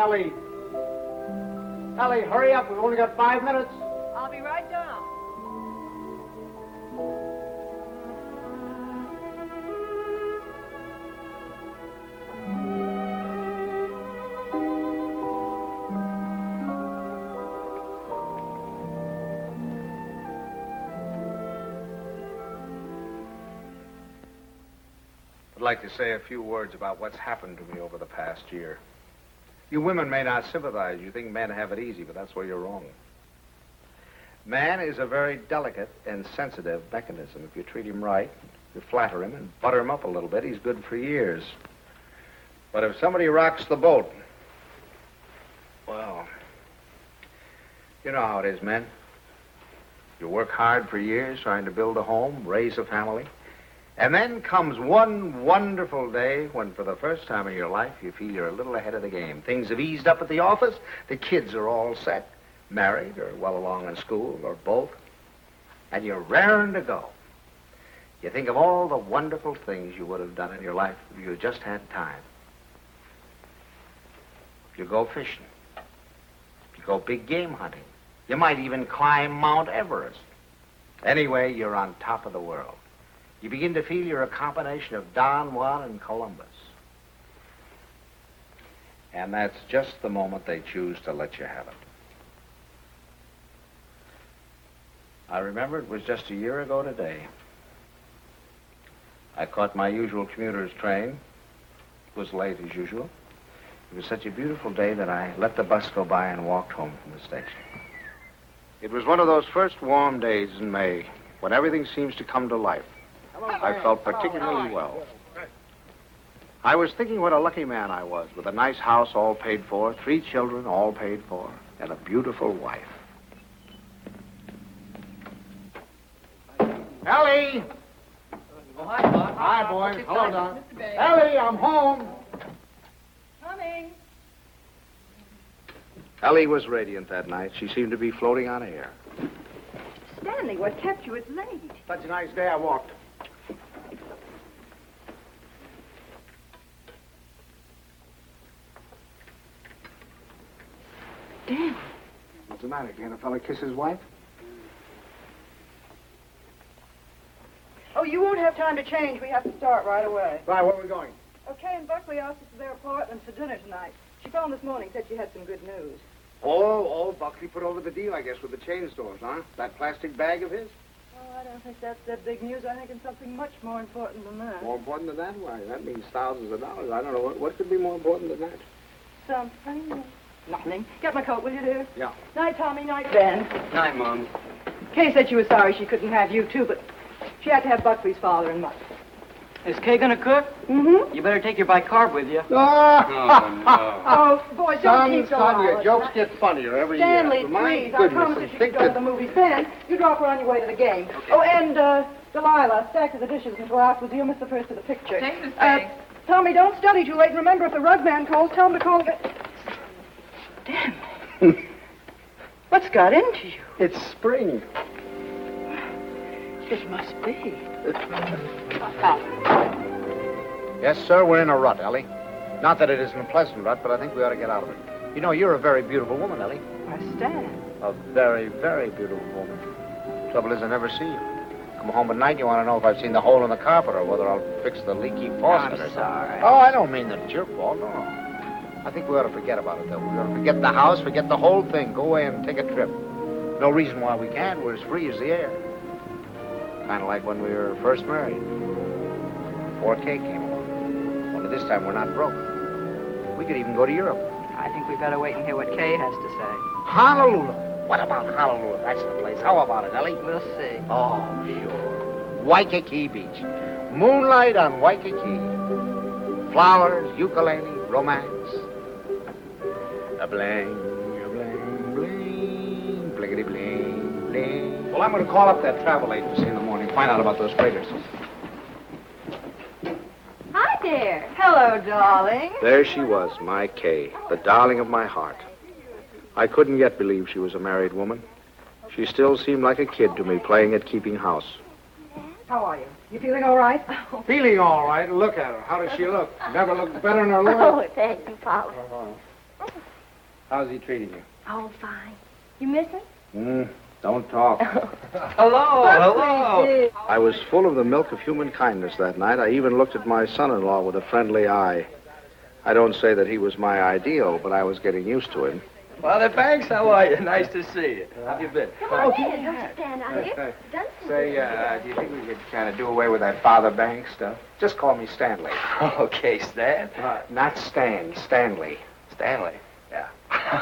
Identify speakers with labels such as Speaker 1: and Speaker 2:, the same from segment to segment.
Speaker 1: Ellie. Ellie, hurry up. We've only got 5 minutes.
Speaker 2: I'll be right down.
Speaker 3: I'd like to say a few words about what's happened to me over the past year. You women may not sympathize. You think men have it easy, but that's where you're wrong. Man is a very delicate and sensitive mechanism. If you treat him right, you flatter him and butter him up a little bit, he's good for years. But if somebody rocks the boat, well, you know how it is, men. You work hard for years trying to build a home, raise a family. And then comes one wonderful day when, for the first time in your life, you feel you're a little ahead of the game. Things have eased up at the office. The kids are all set, married or well along in school or both. And you're raring to go. You think of all the wonderful things you would have done in your life if you just had time. You go fishing. You go big game hunting. You might even climb Mount Everest. Anyway, you're on top of the world. You begin to feel you're a combination of Don Juan and Columbus. And that's just the moment they choose to let you have it. I remember it was just a year ago today. I caught my usual commuter's train. It was late as usual. It was such a beautiful day that I let the bus go by and walked home from the station. It was one of those first warm days in May when everything seems to come to life. I felt particularly well. I was thinking what a lucky man I was, with a nice house all paid for, 3 children all paid for, and a beautiful wife. Ellie!
Speaker 2: Oh, hi, Bob.
Speaker 1: Hi, boys. Hello, Don. Ellie, I'm home.
Speaker 2: Coming.
Speaker 3: Ellie was radiant that night. She seemed to be floating on air.
Speaker 2: Stanley, what kept you? It's late.
Speaker 1: Such a nice day I walked.
Speaker 2: Dan.
Speaker 1: What's the matter? Can't a fella kiss his wife?
Speaker 2: Oh, you won't have time to change. We have to start right away.
Speaker 1: Right, where are we going?
Speaker 2: Okay, and Buckley asked us to their apartment for dinner tonight. She phoned this morning, said she had some good news.
Speaker 1: Oh, Buckley put over the deal, I guess, with the chain stores, huh? That plastic bag of his?
Speaker 2: Oh, I don't think that's that big news. I think it's something much more important than that.
Speaker 1: More important than that? Why, that means thousands of dollars. I don't know. What could be more important than that?
Speaker 2: Something. Nothing. Get my coat, will you, dear?
Speaker 1: Yeah.
Speaker 2: Night, Tommy. Night, Ben.
Speaker 1: Night, Mom.
Speaker 2: Kay said she was sorry she couldn't have you, too, but she had to have Buckley's father and mother.
Speaker 4: Is Kay gonna cook?
Speaker 2: Mm-hmm.
Speaker 4: You better take your bicarb with you.
Speaker 2: Oh, boy, don't keep going.
Speaker 1: Your jokes get funnier every
Speaker 2: Stanley,
Speaker 1: year. My
Speaker 2: please, I
Speaker 1: goodness,
Speaker 2: promise
Speaker 1: and
Speaker 2: if you
Speaker 1: think
Speaker 2: could go to
Speaker 1: that...
Speaker 2: the movies. Ben, you drop her on your way to the game. Okay. Oh, and, Delilah, stack of the dishes until afterwards. You'll miss the first of the picture.
Speaker 5: Take this thing.
Speaker 2: Tommy, don't study too late. And remember, if the rug man calls, tell him to call again. Damn. What's got into you?
Speaker 1: It's spring.
Speaker 2: It must be.
Speaker 3: Yes, sir, we're in a rut, Ellie. Not that it isn't a pleasant rut, but I think we ought to get out of it. You know, you're a very beautiful woman, Ellie.
Speaker 2: Why, Stan.
Speaker 3: A very, very beautiful woman. Trouble is, I never see you. Come home at night, you want to know if I've seen the hole in the carpet or whether I'll fix the leaky faucet or something.
Speaker 2: Sorry.
Speaker 3: Oh, I don't mean that it's your fault, no. I think we ought to forget about it, though. We ought to forget the house, forget the whole thing. Go away and take a trip. No reason why we can't. We're as free as the air. Kind of like when we were first married. Before Kay came along. Only this time we're not broke. We could even go to Europe.
Speaker 4: I think we better wait and hear what Kay has to say.
Speaker 3: Honolulu. What about Honolulu? That's the place. How about it, Ellie?
Speaker 4: We'll see.
Speaker 3: Oh, sure. Waikiki Beach. Moonlight on Waikiki. Flowers, ukulele, romance. A bling, bling, bling, bliggity bling, bling. Well, I'm going to call up that travel agency in the morning, find out about those freighters.
Speaker 2: Hi there. Hello, darling.
Speaker 3: There she was, my Kay, the darling of my heart. I couldn't yet believe she was a married woman. She still seemed like a kid to me, playing at keeping house.
Speaker 2: How are you? You feeling all right?
Speaker 1: Feeling all right. Look at her. How does she look? Never looked better in her life.
Speaker 6: Oh, thank you, Pop.
Speaker 1: How's he treating you?
Speaker 5: Oh, fine. You miss him?
Speaker 3: Don't talk.
Speaker 4: Hello.
Speaker 3: I was full of the milk of human kindness that night. I even looked at my son-in-law with a friendly eye. I don't say that he was my ideal, but I was getting used to him.
Speaker 4: Father Banks, how are you? Nice to see you. How have you been?
Speaker 5: Come on in. Don't you stand out here. Done some
Speaker 3: Say, do you think we could kind of do away with that Father Banks stuff? Just call me Stanley.
Speaker 4: Okay, Stan.
Speaker 3: Not Stan, Stanley.
Speaker 4: Stanley.
Speaker 3: Yeah.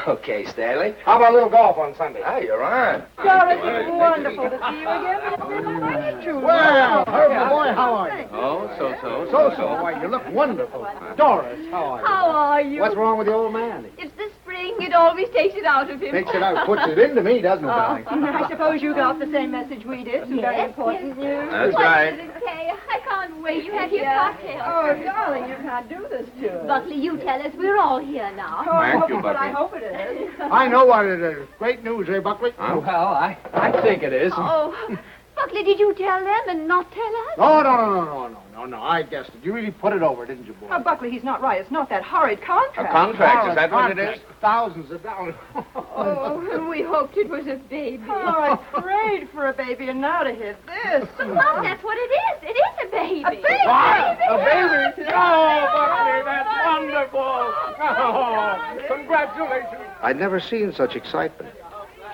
Speaker 4: Okay, Stanley.
Speaker 3: How about a little golf on Sunday?
Speaker 4: Ah, you're on.
Speaker 2: Doris, it's wonderful to see you again. True.
Speaker 6: Well, Harvey, boy, how are you?
Speaker 4: Oh,
Speaker 6: So, why, you look wonderful. Doris, how are you?
Speaker 5: How are you?
Speaker 6: What's wrong with the old man?
Speaker 5: It's the spring. It always takes it out of him.
Speaker 6: Takes it out, puts it into me, doesn't it, darling?
Speaker 2: I suppose you got the same message we did. Some very important news.
Speaker 4: That's
Speaker 5: What
Speaker 4: right.
Speaker 5: is it, Kay? I can't wait. You have your cocktail.
Speaker 2: Oh, darling, you can't do this to us.
Speaker 5: Buckley, you tell us. We're all here now.
Speaker 4: Thank you,
Speaker 2: But I
Speaker 4: Buckley.
Speaker 2: hope it is.
Speaker 6: I know what it is. Great news, eh, Buckley?
Speaker 4: Well, I think it is.
Speaker 5: Oh, Buckley, did you tell them and not tell us?
Speaker 6: No, I guessed it. You really put it over, didn't you, boy?
Speaker 2: Oh, Buckley, he's not right. It's not that horrid contract.
Speaker 4: A contract, is that what it is?
Speaker 6: Thousands of dollars.
Speaker 5: Oh, we hoped it was a baby.
Speaker 2: Oh, I prayed for a baby, and now to hit this.
Speaker 5: Well, that's what it is. It is a baby.
Speaker 2: A baby?
Speaker 6: What? A baby? Oh, Buckley, that's wonderful. Oh, congratulations.
Speaker 3: I'd never seen such excitement.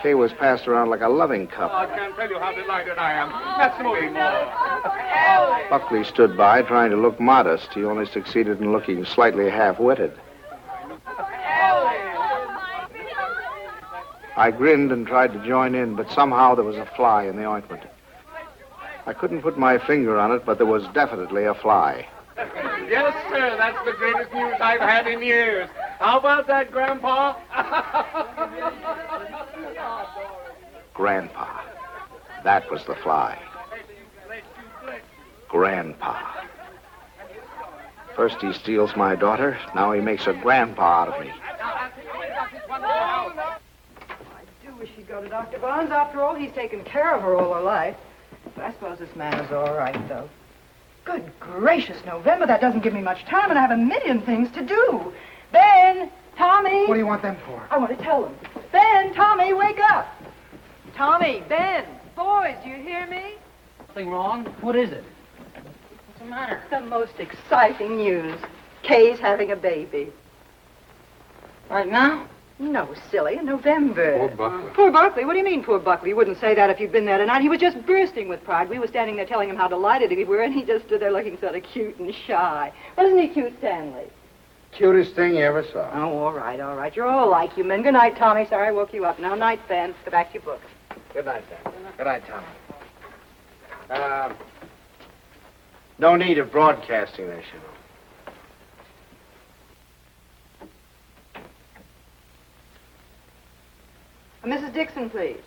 Speaker 3: Kay was passed around like a loving cup.
Speaker 6: I can't tell you how delighted I am. Let's move more.
Speaker 3: Buckley stood by, trying to look modest. He only succeeded in looking slightly half-witted. I grinned and tried to join in, but somehow there was a fly in the ointment. I couldn't put my finger on it, but there was definitely a fly.
Speaker 6: Yes, sir, that's the greatest news I've had in years. How about that, Grandpa?
Speaker 3: Grandpa. That was the fly. Grandpa. First he steals my daughter, now he makes a grandpa out of me.
Speaker 2: I do wish he'd go to Dr. Barnes. After all, he's taken care of her all her life. But I suppose this man is all right, though. Good gracious, November. That doesn't give me much time, and I have a million things to do. Ben, Tommy.
Speaker 6: What do you want them for?
Speaker 2: I want to tell them. Ben, Tommy, wake up. Tommy, Ben, boys, do you hear me?
Speaker 4: Something wrong? What is it? What's the matter?
Speaker 2: The most exciting news. Kay's having a baby.
Speaker 4: Right now?
Speaker 2: No, silly, in November.
Speaker 6: Poor Buckley.
Speaker 2: Poor Buckley? What do you mean, poor Buckley? You wouldn't say that if you'd been there tonight. He was just bursting with pride. We were standing there telling him how delighted we were, and he just stood there looking sort of cute and shy. Wasn't he cute, Stanley?
Speaker 6: Cutest thing you ever saw.
Speaker 2: Oh, all right, all right. You're all like you men. Good night, Tommy. Sorry I woke you up. Now, night, Ben. Go back to your book.
Speaker 3: Good night, Dan. Good night, Tommy. No need of broadcasting this, you know.
Speaker 2: Mrs. Dixon, please.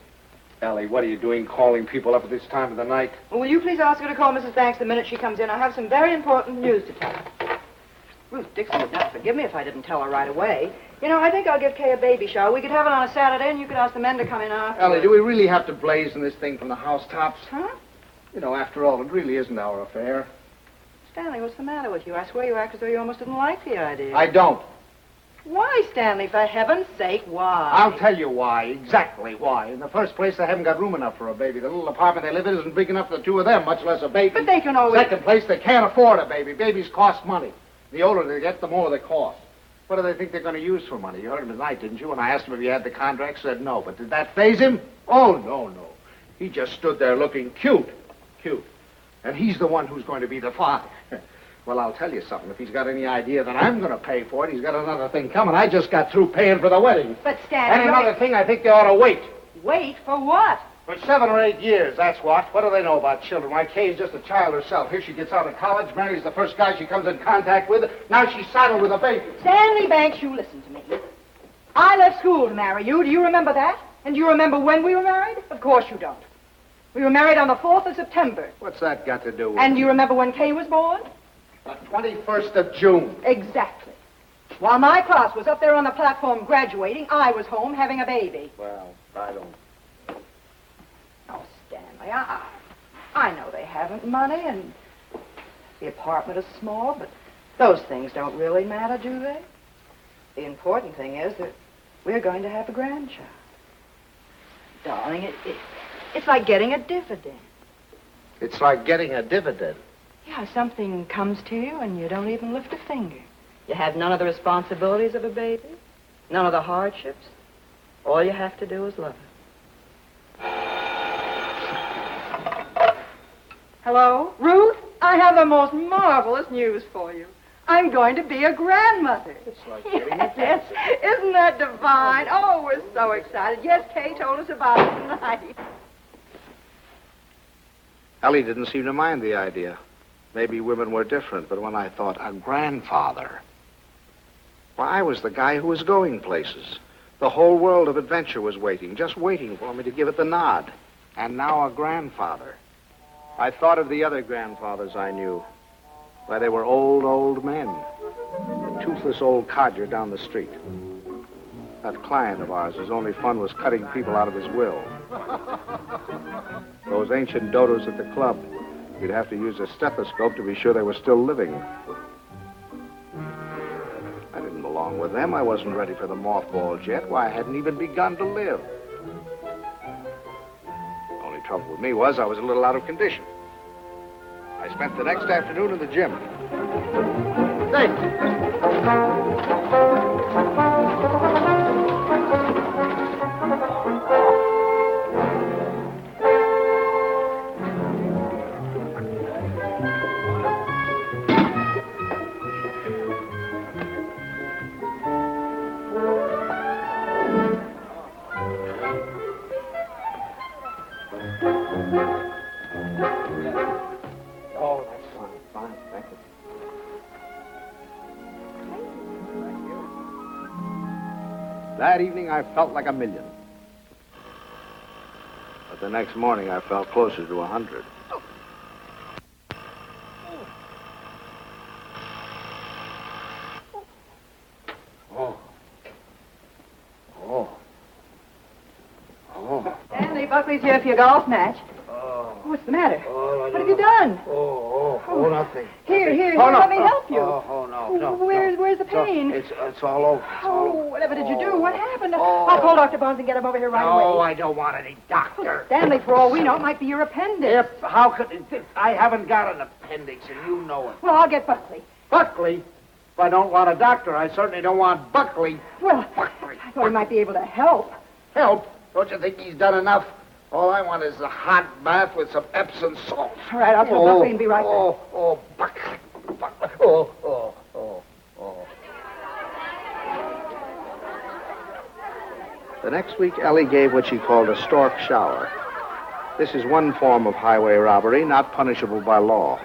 Speaker 3: Ellie, what are you doing calling people up at this time of the night?
Speaker 2: Well, will you please ask her to call Mrs. Banks the minute she comes in? I have some very important news to tell her. Ruth Dixon would not forgive me if I didn't tell her right away. You know, I think I'll give Kay a baby shower. We could have it on a Saturday, and you could ask the men to come in after.
Speaker 6: Ellie, do we really have to blazon this thing from the housetops?
Speaker 2: Huh?
Speaker 6: You know, after all, it really isn't our affair.
Speaker 2: Stanley, what's the matter with you? I swear you act as though you almost didn't like the idea.
Speaker 6: I don't.
Speaker 2: Why, Stanley? For heaven's sake, why?
Speaker 6: I'll tell you why, exactly why. In the first place, they haven't got room enough for a baby. The little apartment they live in isn't big enough for the two of them, much less a baby.
Speaker 2: But they can always...
Speaker 6: Second place, they can't afford a baby. Babies cost money. The older they get, the more they cost. What do they think they're going to use for money? You heard him tonight, didn't you? When I asked him if he had the contract, said no. But did that faze him? Oh, no. He just stood there looking cute. And he's the one who's going to be the father. Well, I'll tell you something. If he's got any idea that I'm going to pay for it, he's got another thing coming. I just got through paying for the wedding.
Speaker 2: But, Stanley...
Speaker 6: And another thing, I think they ought to wait.
Speaker 2: Wait for what?
Speaker 6: For 7 or 8 years, that's what. What do they know about children? Why, Kay's just a child herself. Here she gets out of college, marries the first guy she comes in contact with. Now she's saddled with a baby.
Speaker 2: Stanley Banks, you listen to me. I left school to marry you. Do you remember that? And do you remember when we were married? Of course you don't. We were married on the 4th of September.
Speaker 3: What's that got to do with
Speaker 2: And
Speaker 3: it?
Speaker 2: do you remember when Kay was born?
Speaker 6: The 21st of June.
Speaker 2: Exactly. While my class was up there on the platform graduating, I was home having a baby.
Speaker 3: Well, I don't...
Speaker 2: Oh, Stanley, I know they haven't money and the apartment is small, but those things don't really matter, do they? The important thing is that We're going to have a grandchild. Darling, it's like getting a dividend.
Speaker 3: It's like getting a dividend.
Speaker 2: Yeah, something comes to you and you don't even lift a finger. You have none of the responsibilities of a baby, none of the hardships. All you have to do is love it. Hello? Ruth, I have the most marvelous news for you. I'm going to be a grandmother.
Speaker 3: It's like getting a
Speaker 2: Yes, isn't that divine? Oh, we're so excited. Yes, Kay told us about it tonight.
Speaker 3: Ellie didn't seem to mind the idea. Maybe women were different, but when I thought a grandfather, well, I was the guy who was going places. The whole world of adventure was waiting, just waiting for me to give it the nod. And now a grandfather. I thought of the other grandfathers I knew. Why, they were old men. A toothless old codger down the street. That client of ours, whose only fun was cutting people out of his will. Those ancient dodos at the club. You'd have to use a stethoscope to be sure they were still living. I didn't belong with them. I wasn't ready for the mothballs yet. Why, I hadn't even begun to live. The only trouble with me was I was a little out of condition. I spent the next afternoon in the gym. Oh, that's fine. Thank you. That evening, I felt like $1 million. But the next morning, I felt closer to 100.
Speaker 2: Stanley, Buckley's here for your golf match. What's the matter? What have you done?
Speaker 6: Nothing.
Speaker 2: Here,
Speaker 6: Oh, no.
Speaker 2: let me help you.
Speaker 6: No.
Speaker 2: Where's the pain?
Speaker 6: It's all over.
Speaker 2: Whatever did you do? What happened? I'll call Dr. Bones and get him over here right away.
Speaker 6: No, I don't want any doctor.
Speaker 2: Stanley, for all we know, it might be your appendix.
Speaker 6: How could I haven't got an appendix, and you know it.
Speaker 2: Well, I'll get Buckley.
Speaker 6: Buckley? If I don't want a doctor, I certainly don't want Buckley.
Speaker 2: Well,
Speaker 6: Buckley.
Speaker 2: I thought he might be able to help.
Speaker 6: Help? Don't you think he's done enough? All I want is a hot bath with some Epsom salt.
Speaker 2: All right, I'll tell Buckley and be right back.
Speaker 6: Buckley.
Speaker 3: The next week, Ellie gave what she called a stork shower. This is one form of highway robbery not punishable by law.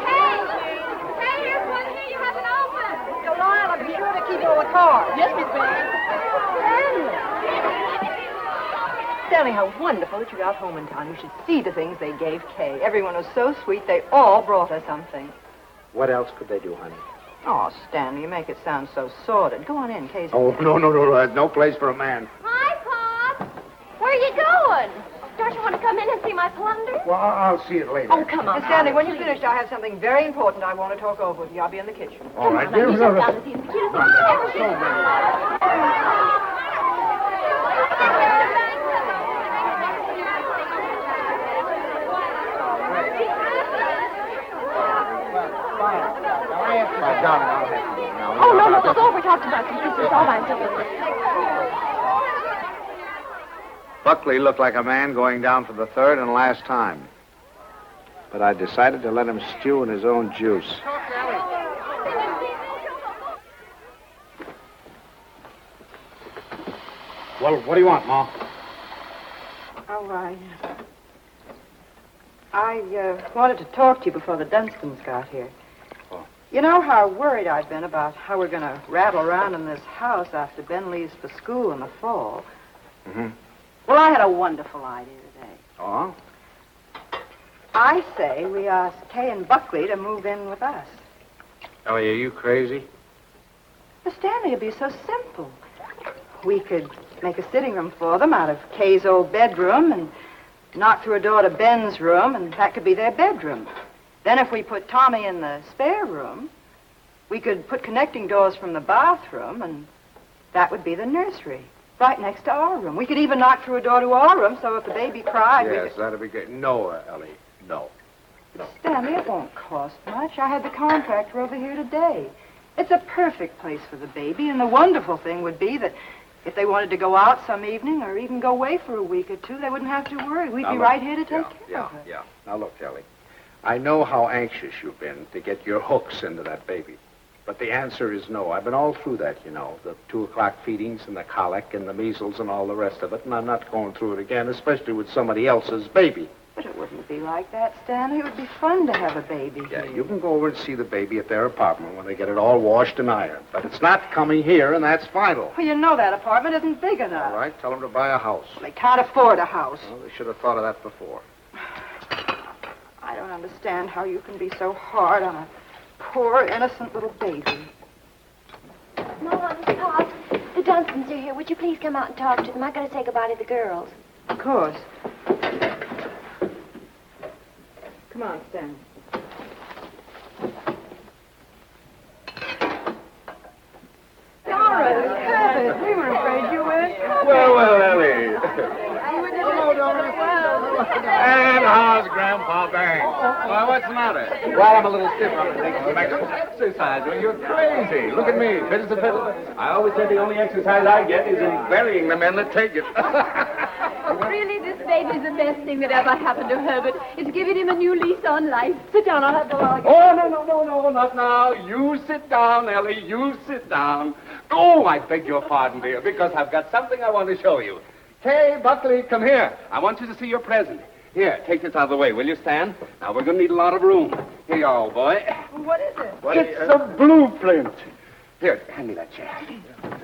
Speaker 5: Hey, here's one here. You haven't opened.
Speaker 2: Delilah, be sure to keep all the cards.
Speaker 5: Yes, Miss Bennet.
Speaker 2: Stanley, how wonderful that you got home in time. You should see the things they gave Kay. Everyone was so sweet, they all brought her something.
Speaker 3: What else could they do, honey?
Speaker 2: Oh, Stanley, you make it sound so sordid. Go on in, Kay's.
Speaker 6: No. There's no place for a man.
Speaker 5: Hi, Pop. Where are you going? Don't you want to come in and see my plunder?
Speaker 6: Well, I'll see it later.
Speaker 5: Oh, come on.
Speaker 2: Stanley, when you're finished, I have something very important I want to talk over with you. I'll be in the kitchen.
Speaker 6: All right.
Speaker 5: Come on, you sit down and see the cutest thing you've ever seen. Oh, no, it's over. We talked about some pieces all by itself.
Speaker 3: Buckley looked like a man going down for the third and last time. But I decided to let him stew in his own juice.
Speaker 6: Well, what do you want, Ma?
Speaker 2: Oh, I wanted to talk to you before the Dunstons got here.
Speaker 3: Oh.
Speaker 2: You know how worried I've been about how we're going to rattle around in this house after Ben leaves for school in the fall.
Speaker 3: Mm-hmm.
Speaker 2: Well, I had a wonderful idea today.
Speaker 3: Oh?
Speaker 2: I say we ask Kay and Buckley to move in with us.
Speaker 3: Ellie, are you crazy?
Speaker 2: But Stanley, it'd be so simple. We could make a sitting room for them out of Kay's old bedroom and knock through a door to Ben's room, and that could be their bedroom. Then if we put Tommy in the spare room, we could put connecting doors from the bathroom, and that would be the nursery, right next to our room. We could even knock through a door to our room, so if the baby cried, we
Speaker 3: Yes,
Speaker 2: could...
Speaker 3: that'd be great. No, Ellie, no.
Speaker 2: Stanley, it won't cost much. I had the contractor over here today. It's a perfect place for the baby, and the wonderful thing would be that if they wanted to go out some evening or even go away for a week or two, they wouldn't have to worry. We'd be right here to take care of it.
Speaker 3: Yeah. Now, look, Ellie, I know how anxious you've been to get your hooks into that baby. But the answer is no. I've been all through that, you know, the 2 o'clock feedings and the colic and the measles and all the rest of it, and I'm not going through it again, especially with somebody else's baby.
Speaker 2: But it wouldn't be like that, Stanley. It would be fun to have a baby
Speaker 3: Yeah,
Speaker 2: here.
Speaker 3: you can go over and see the baby at their apartment when they get it all washed and ironed. But it's not coming here, and that's final.
Speaker 2: Well, you know that apartment isn't big enough.
Speaker 3: All right, tell them to buy a house.
Speaker 2: They can't afford a house.
Speaker 3: Well, they should have thought of that before.
Speaker 2: I don't understand how you can be so hard on a poor, innocent little baby.
Speaker 5: Mom, Pop, the Dunstons are here. Would you please come out and talk to them? I gotta say goodbye to the girls.
Speaker 2: Of course. Come on, Stan. Doris, Hackett, we were afraid you weren't coming.
Speaker 7: Well, Ellie. And how's Grandpa Bang? Why, what's the matter?
Speaker 6: Well, I'm a little stiff. I'm taking
Speaker 7: Some exercise. Well, you're crazy. Look at me, fit as a fiddle. I always said the only exercise I get is in burying the men that take it.
Speaker 8: Really, this baby's the best thing that ever happened to Herbert. It's giving him a new lease on life. Sit down, I'll have the log.
Speaker 7: Oh, no, not now. You sit down, Ellie. You sit down. Oh, I beg your pardon, dear, because I've got something I want to show you. Hey, Buckley, come here. I want you to see your present. Here, take this out of the way, will you, Stan? Now, we're going to need a lot of room. Here you are, old boy.
Speaker 2: What is it?
Speaker 7: It's a blueprint. Here, hand me that chair.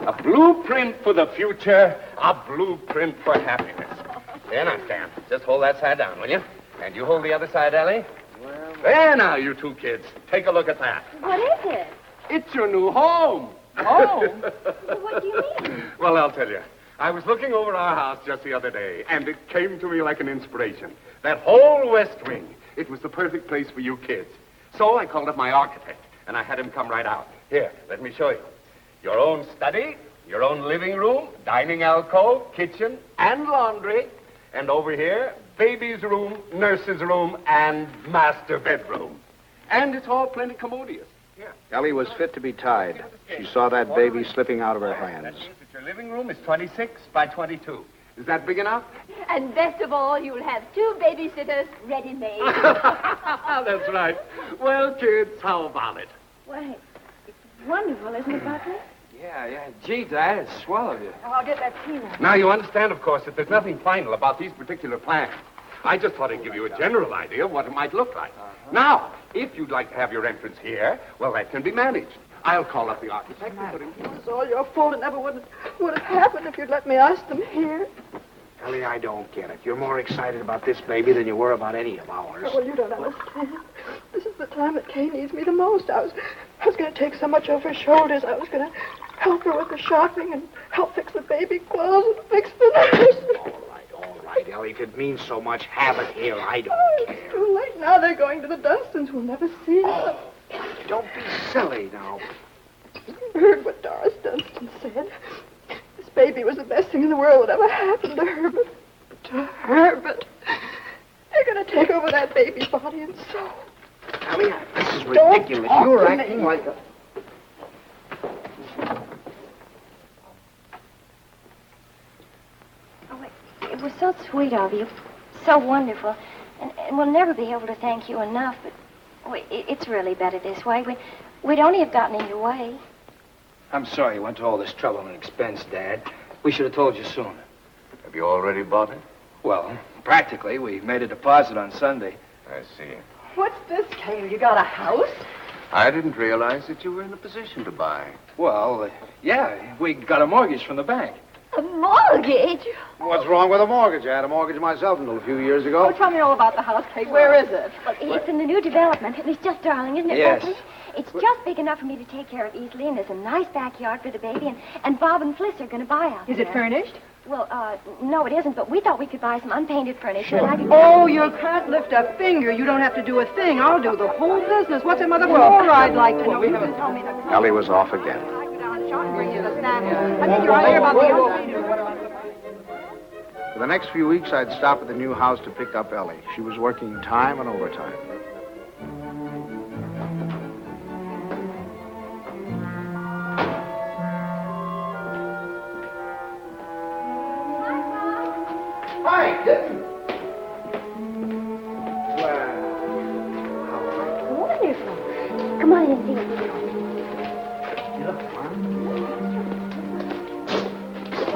Speaker 7: A blueprint for the future, a blueprint for happiness. There now, Stan. Just hold that side down, will you? And you hold the other side, Ellie. Well, there now, you two kids. Take a look at that.
Speaker 5: What is it?
Speaker 7: It's your new home.
Speaker 5: Home? What do you mean?
Speaker 7: Well, I'll tell you. I was looking over our house just the other day, and it came to me like an inspiration. That whole west wing, it was the perfect place for you kids. So I called up my architect, and I had him come right out. Here, let me show you. Your own study, your own living room, dining alcove, kitchen, and laundry. And over here, baby's room, nurse's room, and master bedroom. And it's all plenty commodious. Here.
Speaker 3: Ellie was fit to be tied. She saw that baby slipping out of her hands.
Speaker 7: That means that your living room is 26 by 22. Is that big enough?
Speaker 8: And best of all, you'll have 2 babysitters ready-made.
Speaker 7: That's right. Well, kids, how about it?
Speaker 5: Why, it's wonderful, isn't it, Buckley?
Speaker 9: Yeah. Gee, Dad, it's swell of you.
Speaker 2: Oh, I'll get that tea now.
Speaker 7: Now, you understand, of course, that there's nothing final about these particular plans. I just thought I'd give you a general idea of what it might look like. Now, if you'd like to have your entrance here, well, that can be managed. I'll call up the architect and put him...
Speaker 2: It's all your fault. It never would have happened if you'd let me ask them here.
Speaker 3: Ellie, I don't get it. You're more excited about this baby than you were about any of ours.
Speaker 2: Well, you don't understand. This is the time that Kay needs me the most. I was going to take so much off her shoulders. I was going to help her with the shopping and help fix the baby clothes and fix the nurse.
Speaker 3: All right, Ellie. If it means so much, have it here. I don't care.
Speaker 2: It's too late now. They're going to the Dunstons. We'll never see them.
Speaker 3: Don't be silly now.
Speaker 2: You heard what Doris Dunstan said. This baby was the best thing in the world that ever happened to Herbert. To Herbert. They're going to take over that baby's body and soul.
Speaker 3: Ellie, this is
Speaker 2: Don't
Speaker 3: ridiculous.
Speaker 2: talk
Speaker 3: You're
Speaker 2: to
Speaker 3: acting
Speaker 2: me.
Speaker 3: like a...
Speaker 5: Oh, it was so sweet of you. So wonderful. And we'll never be able to thank you enough, but it's really better this way. We'd only have gotten in your way.
Speaker 9: I'm sorry you went to all this trouble and expense, Dad. We should have told you sooner.
Speaker 7: Have you already bought it?
Speaker 9: Well, practically. We made a deposit on Sunday.
Speaker 7: I see.
Speaker 2: What's this, Kay? You got a house?
Speaker 7: I didn't realize that you were in a position to buy.
Speaker 9: Well, yeah, we got a mortgage from the bank.
Speaker 8: A mortgage?
Speaker 3: What's wrong with a mortgage? I had a mortgage myself until a few years ago.
Speaker 2: Oh, tell me all about the house, Kay. Where is it?
Speaker 5: Well, it's in the new development. It's just darling, isn't it,
Speaker 9: Yes.
Speaker 5: Buckley? It's just big enough for me to take care of easily, and there's a nice backyard for the baby, and Bob and Fliss are going to buy out
Speaker 2: Is it
Speaker 5: there.
Speaker 2: furnished?
Speaker 5: Well, no, it isn't, but we thought we could buy some unpainted furniture.
Speaker 2: Sure.
Speaker 5: And I could...
Speaker 2: Oh, you can't lift a finger. You don't have to do a thing. I'll do the whole business. What's a mother for? I'd like to know. You can tell me that.
Speaker 3: Ellie was off again.
Speaker 2: Bring you the snacks. I think you're right about the old.
Speaker 3: For the next few weeks, I'd stop at the new house to pick up Ellie. She was working time and overtime.
Speaker 6: Hi, Kitten.
Speaker 5: Wonderful. Come on in and see what we're doing.
Speaker 6: You look fine.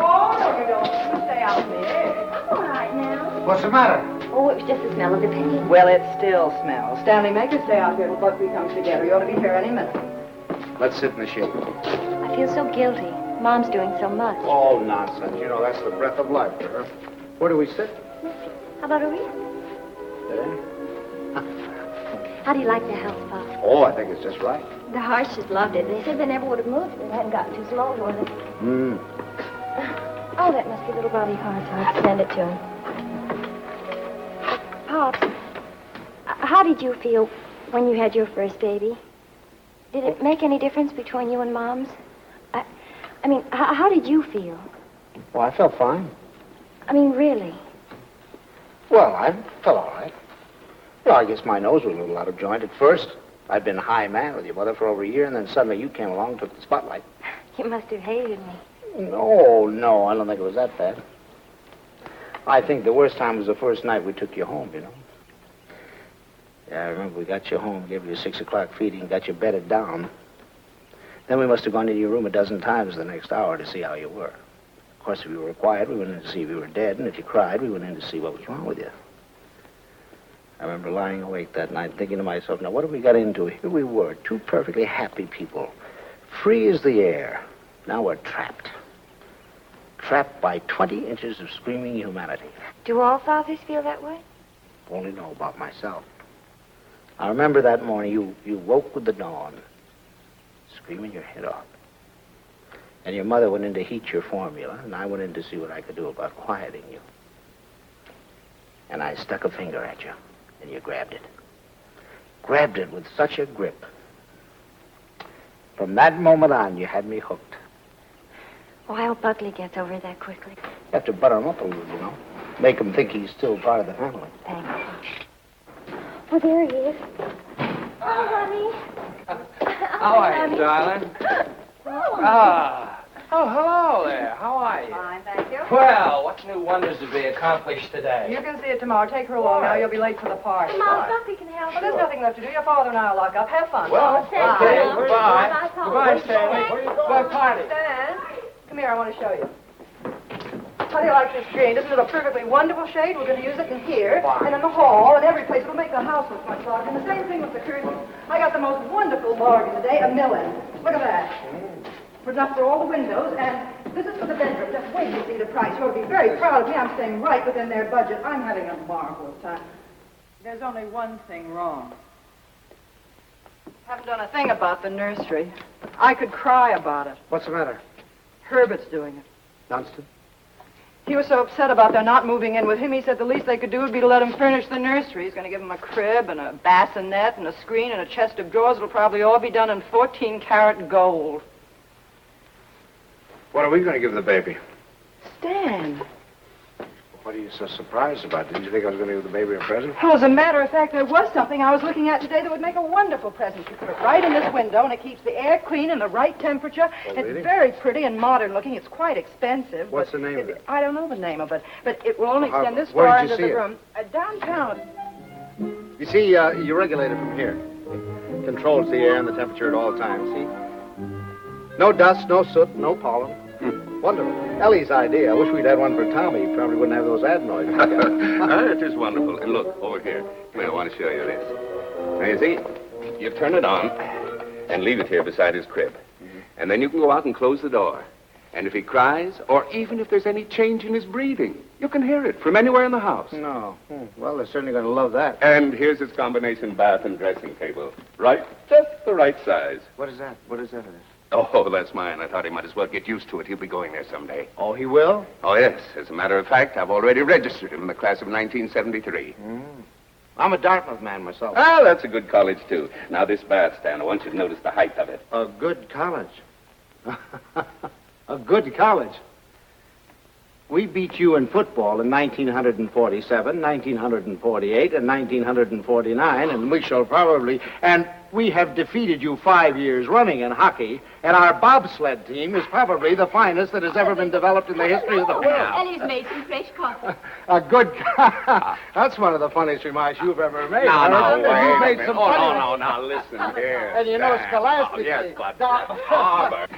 Speaker 2: Oh, no, you don't. You stay out there.
Speaker 5: I'm all right now.
Speaker 6: What's the matter?
Speaker 5: Oh, it was just the smell of the paint.
Speaker 2: Well, it still smells. Stanley, make her stay out here till Buckley comes together. You ought to be here any minute.
Speaker 3: Let's sit in the shade.
Speaker 5: I feel so guilty. Mom's doing so much.
Speaker 3: Oh, nonsense. You know, that's the breath of life for her. Where do we sit?
Speaker 5: How about over here?
Speaker 3: There.
Speaker 5: How do you like the house, Pop?
Speaker 3: Oh, I think it's just right.
Speaker 5: The Harshes loved it. They said they never would have moved if it hadn't gotten too small for them. Oh, that must be little Bobby Hart. I'll send it to him. Pops, how did you feel when you had your first baby? Did it make any difference between you and Mom's? I mean, how did you feel?
Speaker 3: Well, I felt fine.
Speaker 5: I mean, really?
Speaker 3: Well, I felt all right. Well, I guess my nose was a little out of joint at first. I'd been high man with your mother for over a year, and then suddenly you came along and took the spotlight.
Speaker 5: You must have hated me.
Speaker 3: No, I don't think it was that bad. I think the worst time was the first night we took you home, you know. Yeah, I remember we got you home, gave you a 6 o'clock feeding, got you bedded down. Then we must have gone into your room a dozen times the next hour to see how you were. Of course, if you were quiet, we went in to see if you were dead, and if you cried, we went in to see what was wrong with you. I remember lying awake that night thinking to myself, now what have we got into? Here we were, two perfectly happy people, free as the air. Now we're trapped. Trapped by 20 inches of screaming humanity.
Speaker 5: Do all fathers feel that way?
Speaker 3: Only know about myself. I remember that morning you woke with the dawn, screaming your head off. And your mother went in to heat your formula, and I went in to see what I could do about quieting you. And I stuck a finger at you, and you grabbed it. Grabbed it with such a grip. From that moment on, you had me hooked.
Speaker 5: Oh, I hope Buckley gets over that quickly.
Speaker 3: You have to butter him up a little, you know. Make him think he's still part of the family.
Speaker 5: Thanks. Oh, there he is. Oh, honey.
Speaker 9: How are you, darling? Oh, hello there. How are you?
Speaker 2: Fine, thank you.
Speaker 9: Well, what new wonders to be accomplished today?
Speaker 2: You can see it tomorrow. Take her along now. You'll be late for the party.
Speaker 5: Mom, Buckley can help
Speaker 2: Well, there's nothing left to do. Your father and I will lock up. Have fun.
Speaker 9: Well,
Speaker 5: Thank
Speaker 9: okay,
Speaker 5: you.
Speaker 9: goodbye.
Speaker 5: Bye, Paul.
Speaker 9: Goodbye, Stanley. Goodbye, party.
Speaker 2: Stan, come here. I want to show you. How do you like this green? Isn't it a perfectly wonderful shade? We're going to use it in here, and in the hall, and every place. It'll make the house look much larger. And the same thing with the curtains. I got the most wonderful bargain today, a million. Look at that. For enough for all the windows, and this is for the bedroom. Just wait till you see the price. You'll be very proud of me. I'm staying right within their budget. I'm having a marvelous time. There's only one thing wrong. Haven't done a thing about the nursery. I could cry about it.
Speaker 3: What's the matter?
Speaker 2: Herbert's doing it.
Speaker 3: Dunstan?
Speaker 2: He was so upset about their not moving in with him, he said the least they could do would be to let him furnish the nursery. He's going to give him a crib and a bassinet and a screen and a chest of drawers. It'll probably all be done in 14-karat gold.
Speaker 3: What are we going to give the baby?
Speaker 2: Stan.
Speaker 3: What are you so surprised about? Didn't you think I was going to give the baby a present?
Speaker 2: Well, as a matter of fact, there was something I was looking at today that would make a wonderful present. You put it right in this window, and it keeps the air clean and the right temperature.
Speaker 3: Oh, really?
Speaker 2: It's very pretty and modern looking. It's quite expensive.
Speaker 3: What's
Speaker 2: but
Speaker 3: the name of it?
Speaker 2: I don't know the name of it, but it will only extend this
Speaker 3: Where
Speaker 2: far
Speaker 3: did you
Speaker 2: into
Speaker 3: see
Speaker 2: the
Speaker 3: it?
Speaker 2: room. Downtown.
Speaker 3: You see, you regulate it from here. Controls the air and the temperature at all times, see? No dust, no soot, no pollen. Wonderful. Ellie's idea. I wish we'd had one for Tommy. He probably wouldn't have those ad noises.
Speaker 7: It is wonderful. And look, over here. Come here, I want to show you this. Now, you see, you turn it on and leave it here beside his crib. And then you can go out and close the door. And if he cries, or even if there's any change in his breathing, you can hear it from anywhere in the house.
Speaker 3: No. Well, they're certainly going to love that.
Speaker 7: And here's his combination bath and dressing table. Right? Just the right size.
Speaker 3: What is that? What is that?
Speaker 7: Oh, that's mine. I thought he might as well get used to it. He'll be going there someday.
Speaker 6: Oh, he will?
Speaker 7: Oh, yes. As a matter of fact, I've already registered him in the class of 1973.
Speaker 6: I'm a Dartmouth man myself.
Speaker 7: Ah, that's a good college, too. Now, this bandstand, I want you to notice the height of it.
Speaker 6: A good college. A good college. We beat you in football in 1947, 1948, and 1949, and we shall probably... And we have defeated you 5 years running in hockey, and our bobsled team is probably the finest that has ever been developed in the history of the world.
Speaker 8: Ellie's made some fresh coffee.
Speaker 6: A good... That's one of the funniest remarks you've ever made.
Speaker 7: No,
Speaker 6: You've
Speaker 7: wait
Speaker 6: made
Speaker 7: a minute.
Speaker 6: some
Speaker 7: Oh,
Speaker 6: funny
Speaker 7: no, now, listen here.
Speaker 6: And you know,
Speaker 7: Stan.
Speaker 6: scholastically...
Speaker 7: Oh, yes, but...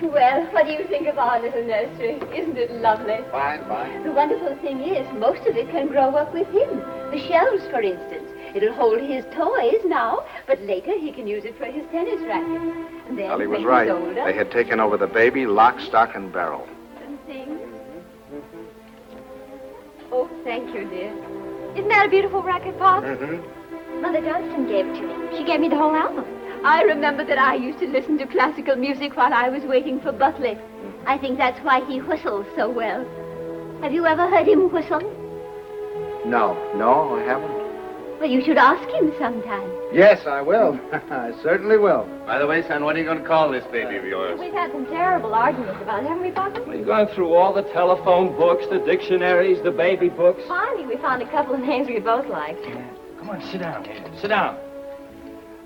Speaker 8: Well, what do you think of our little nursery? Isn't it lovely?
Speaker 6: Fine, fine.
Speaker 8: The wonderful thing is, most of it can grow up with him. The shelves, for instance. It'll hold his toys now, but later he can use it for his tennis racket. And then,
Speaker 3: Well, he
Speaker 8: when
Speaker 3: was right.
Speaker 8: he's older,
Speaker 3: They had taken over the baby, lock, stock, and barrel.
Speaker 8: and things. Oh, thank you, dear. Isn't that a beautiful racket, Pop?
Speaker 5: Mother Johnston gave it to me. She gave me the whole album.
Speaker 8: I remember that I used to listen to classical music while I was waiting for Butley. I think that's why he whistles so well. Have you ever heard him whistle?
Speaker 6: No, I haven't.
Speaker 8: Well, you should ask him sometime.
Speaker 6: Yes, I will. I certainly will.
Speaker 7: By the way, son, what are you going to call this baby of yours?
Speaker 5: We've had some terrible arguments about it, haven't we, Papa?
Speaker 9: We've gone through all the telephone books, the dictionaries, the baby books.
Speaker 5: Finally, we found a couple of names we both liked.
Speaker 9: Come on, sit down, Hayden. Sit down.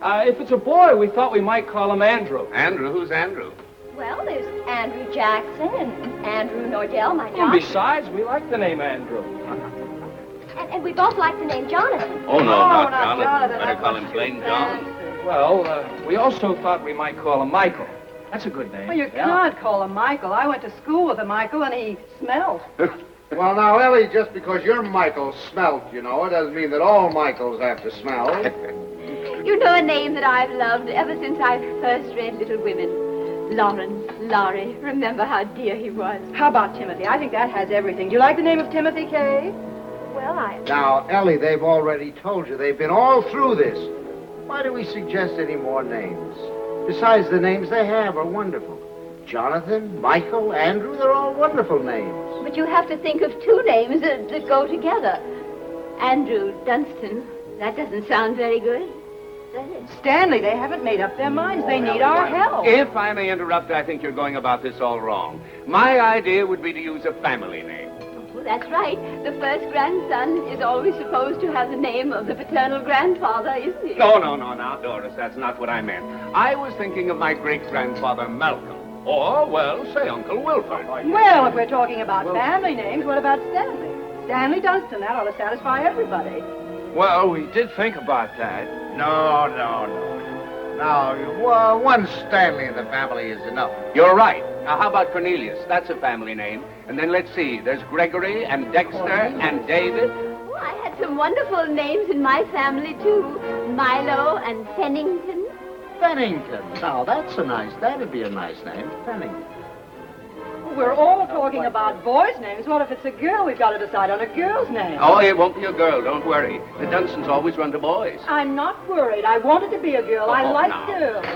Speaker 9: If it's a boy, we thought we might call him Andrew.
Speaker 7: Andrew? Who's Andrew?
Speaker 5: Well, there's Andrew Jackson and Andrew Nordell, my
Speaker 9: And
Speaker 5: John.
Speaker 9: besides, we like the name Andrew.
Speaker 5: And we both like the name Jonathan.
Speaker 7: Oh, no,
Speaker 2: not
Speaker 7: not Jonathan.
Speaker 2: Jonathan.
Speaker 7: Better call him plain John.
Speaker 9: Well, we also thought we might call him Michael. That's a good name.
Speaker 2: Well, you can't call him Michael. I went to school with a Michael, and he smelled.
Speaker 6: Well, now, Ellie, just because your Michael smelt, you know, it doesn't mean that all Michaels have to smell.
Speaker 8: You know a name that I've loved ever since I first read Little Women. Lawrence, Laurie. Remember how dear he was.
Speaker 2: How about Timothy? I think that has everything. Do you like the name of Timothy, Kay?
Speaker 5: Well,
Speaker 6: Now, Ellie, they've already told you. They've been all through this. Why do we suggest any more names? Besides, the names they have are wonderful. Jonathan, Michael, Andrew, they're all wonderful names.
Speaker 8: But you have to think of two names that go together. Andrew Dunstan. That doesn't sound very good, does it?
Speaker 2: Stanley, they haven't made up their minds. They need our help.
Speaker 7: If I may interrupt, I think you're going about this all wrong. My idea would be to use a family name.
Speaker 8: Oh, that's right. The first grandson is always supposed to have the name of the paternal grandfather, isn't he?
Speaker 7: No, now, Doris, that's not what I meant. I was thinking of my great-grandfather Malcolm. Or, well, say Uncle Wilford.
Speaker 2: Well, if we're talking about family names, what about Stanley? Stanley Dunstan. That ought to satisfy everybody.
Speaker 9: Well, we did think about that.
Speaker 6: No. Now, one Stanley in the family is enough.
Speaker 7: You're right. Now, how about Cornelius? That's a family name. And then let's see. There's Gregory and Dexter and David.
Speaker 8: Oh, I had some wonderful names in my family, too. Milo and Pennington.
Speaker 6: Bennington. Now, that'd be a nice name. Bennington.
Speaker 2: We're all talking about boys' names. What if it's a girl? We've got to decide on a girl's name.
Speaker 7: Oh, it won't be a girl. Don't worry. The Dunstans always run to boys.
Speaker 2: I'm not worried. I wanted to be a girl. I like
Speaker 7: now.
Speaker 2: girls.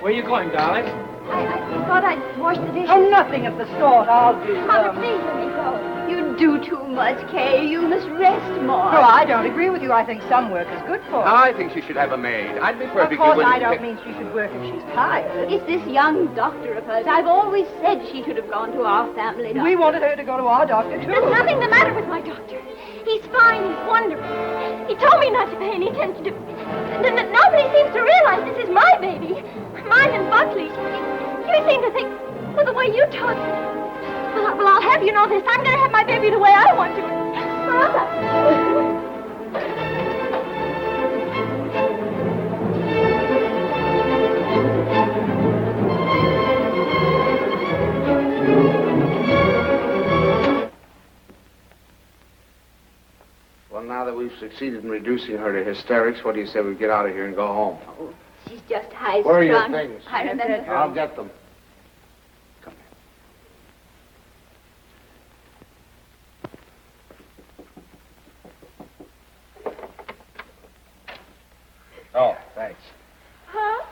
Speaker 9: Where you going, darling?
Speaker 5: I thought I'd wash the dishes.
Speaker 2: Oh, nothing of the sort. I'll do
Speaker 5: Mother,
Speaker 2: them.
Speaker 5: please let me go.
Speaker 8: You do too much, Kay. You must rest more.
Speaker 2: Oh, I don't agree with you. I think some work is good for her.
Speaker 7: I think she should have a maid. I'd be
Speaker 2: Of
Speaker 7: perfectly
Speaker 2: course,
Speaker 7: willing
Speaker 2: I
Speaker 7: to
Speaker 2: don't
Speaker 7: pick-
Speaker 2: mean she should work if she's tired.
Speaker 8: It's this young doctor of hers. I've always said she should have gone to our family doctor.
Speaker 2: We wanted her to go to our doctor,
Speaker 5: There's
Speaker 2: too.
Speaker 5: nothing the matter with my doctor. He's fine. He's wonderful. He told me not to pay any attention to... Nobody seems to realize this is my baby. Mine and Buckley's. You seem to think, well, the way you talk... Well, I'll have you know this. I'm going to have my baby the way I want to.
Speaker 6: Well, now that we've succeeded in reducing her to hysterics, what do you say we get out of here and go home?
Speaker 8: She's just high-strung.
Speaker 6: Where are your things?
Speaker 8: I remember.
Speaker 6: I'll get them. Come here. Oh, thanks.
Speaker 8: Huh?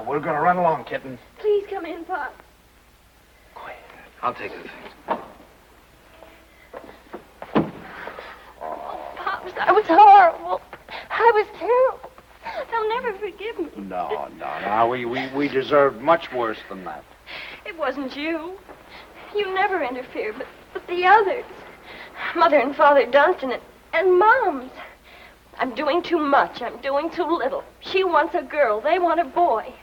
Speaker 3: We're going to run along, kitten.
Speaker 5: Please come in, Pop.
Speaker 3: Quiet. I'll take it.
Speaker 5: Pops, I was horrible. I was terrible. They'll never forgive me.
Speaker 3: No. We deserved much worse than that.
Speaker 5: It wasn't you. You never interfered, but the others. Mother and Father Dunstan and Moms. I'm doing too much. I'm doing too little. She wants a girl. They want a boy.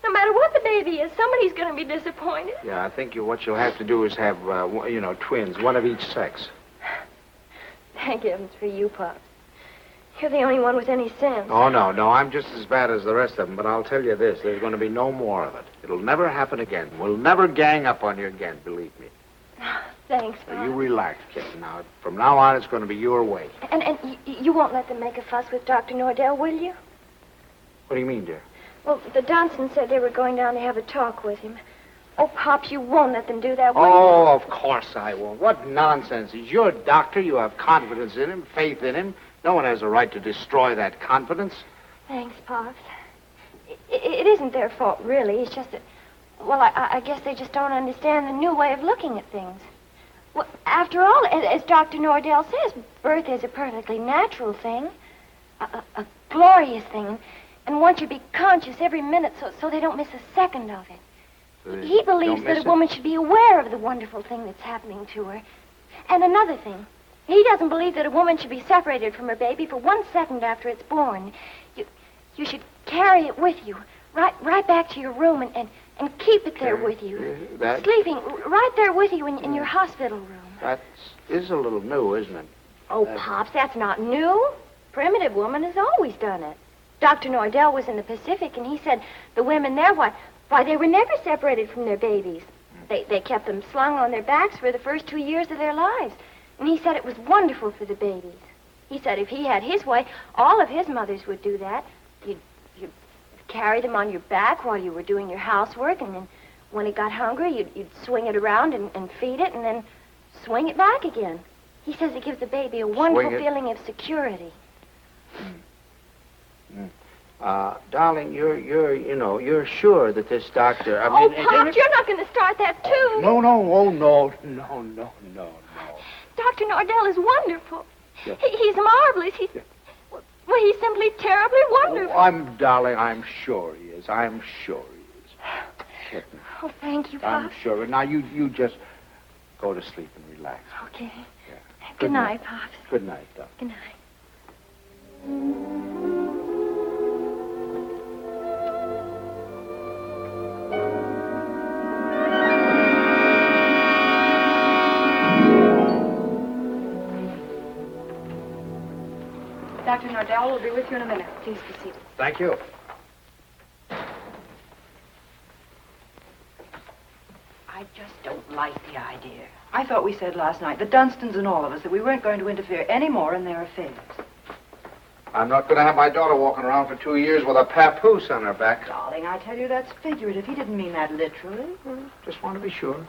Speaker 5: No matter what the baby is, somebody's going to be disappointed.
Speaker 3: Yeah, I think what you'll have to do is have, twins, one of each sex.
Speaker 5: Thank heavens for you, Pops. You're the only one with any sense.
Speaker 3: Oh, no, I'm just as bad as the rest of them, but I'll tell you this, there's going to be no more of it. It'll never happen again. We'll never gang up on you again, believe me.
Speaker 5: Thanks, Pops.
Speaker 3: So you relax, kitten. Now, from now on, it's going to be your way.
Speaker 5: And you won't let them make a fuss with Dr. Nordell, will you?
Speaker 3: What do you mean, dear?
Speaker 5: Well, the Dunstans said they were going down to have a talk with him. Oh, Pops, you won't let them do that, will you?
Speaker 3: Oh, of course I won't. What nonsense. He's your doctor. You have confidence in him, faith in him. No one has a right to destroy that confidence.
Speaker 5: Thanks, Pops. It isn't their fault, really. It's just that, well, I guess they just don't understand the new way of looking at things. Well, after all, as Dr. Nordell says, birth is a perfectly natural thing, a glorious thing, and one should be conscious every minute so they don't miss a second of it. He believes that a woman should be aware of the wonderful thing that's happening to her. And another thing, he doesn't believe that a woman should be separated from her baby for 1 second after it's born. You should carry it with you, right back to your room and keep it there with you. Sleeping right there with you in your hospital room.
Speaker 3: That is a little new, isn't it?
Speaker 5: Oh, Pops, that's not new. Primitive woman has always done it. Dr. Nordell was in the Pacific, and he said the women there, why, they were never separated from their babies. They kept them slung on their backs for the first 2 years of their lives. And he said it was wonderful for the babies. He said if he had his way, all of his mothers would do that. You'd carry them on your back while you were doing your housework, and then when it got hungry, you'd swing it around and feed it, and then swing it back again. He says it gives the baby a wonderful feeling of security.
Speaker 3: Darling, you're sure that this doctor...
Speaker 5: Pops, you're not going to start that, too.
Speaker 3: No.
Speaker 5: Dr. Nordell is wonderful.
Speaker 3: Yeah.
Speaker 5: He's marvelous. Well, he's simply terribly wonderful.
Speaker 3: Darling, I'm sure he is. I'm sure he is. Kitten.
Speaker 5: Oh, thank you, Pops.
Speaker 3: I'm sure. Now, you just go to sleep and relax.
Speaker 5: Okay.
Speaker 3: Yeah.
Speaker 5: Good night, Pops.
Speaker 3: Good night, darling.
Speaker 5: Good night.
Speaker 2: Dr. Nordell will be with you in a minute. Please be seated.
Speaker 3: Thank you.
Speaker 2: I just don't like the idea. I thought we said last night, the Dunstans and all of us, that we weren't going to interfere any more in their affairs.
Speaker 3: I'm not going to have my daughter walking around for 2 years with a papoose on her back.
Speaker 2: Darling, I tell you, that's figurative. He didn't mean that literally.
Speaker 3: Just want to be sure.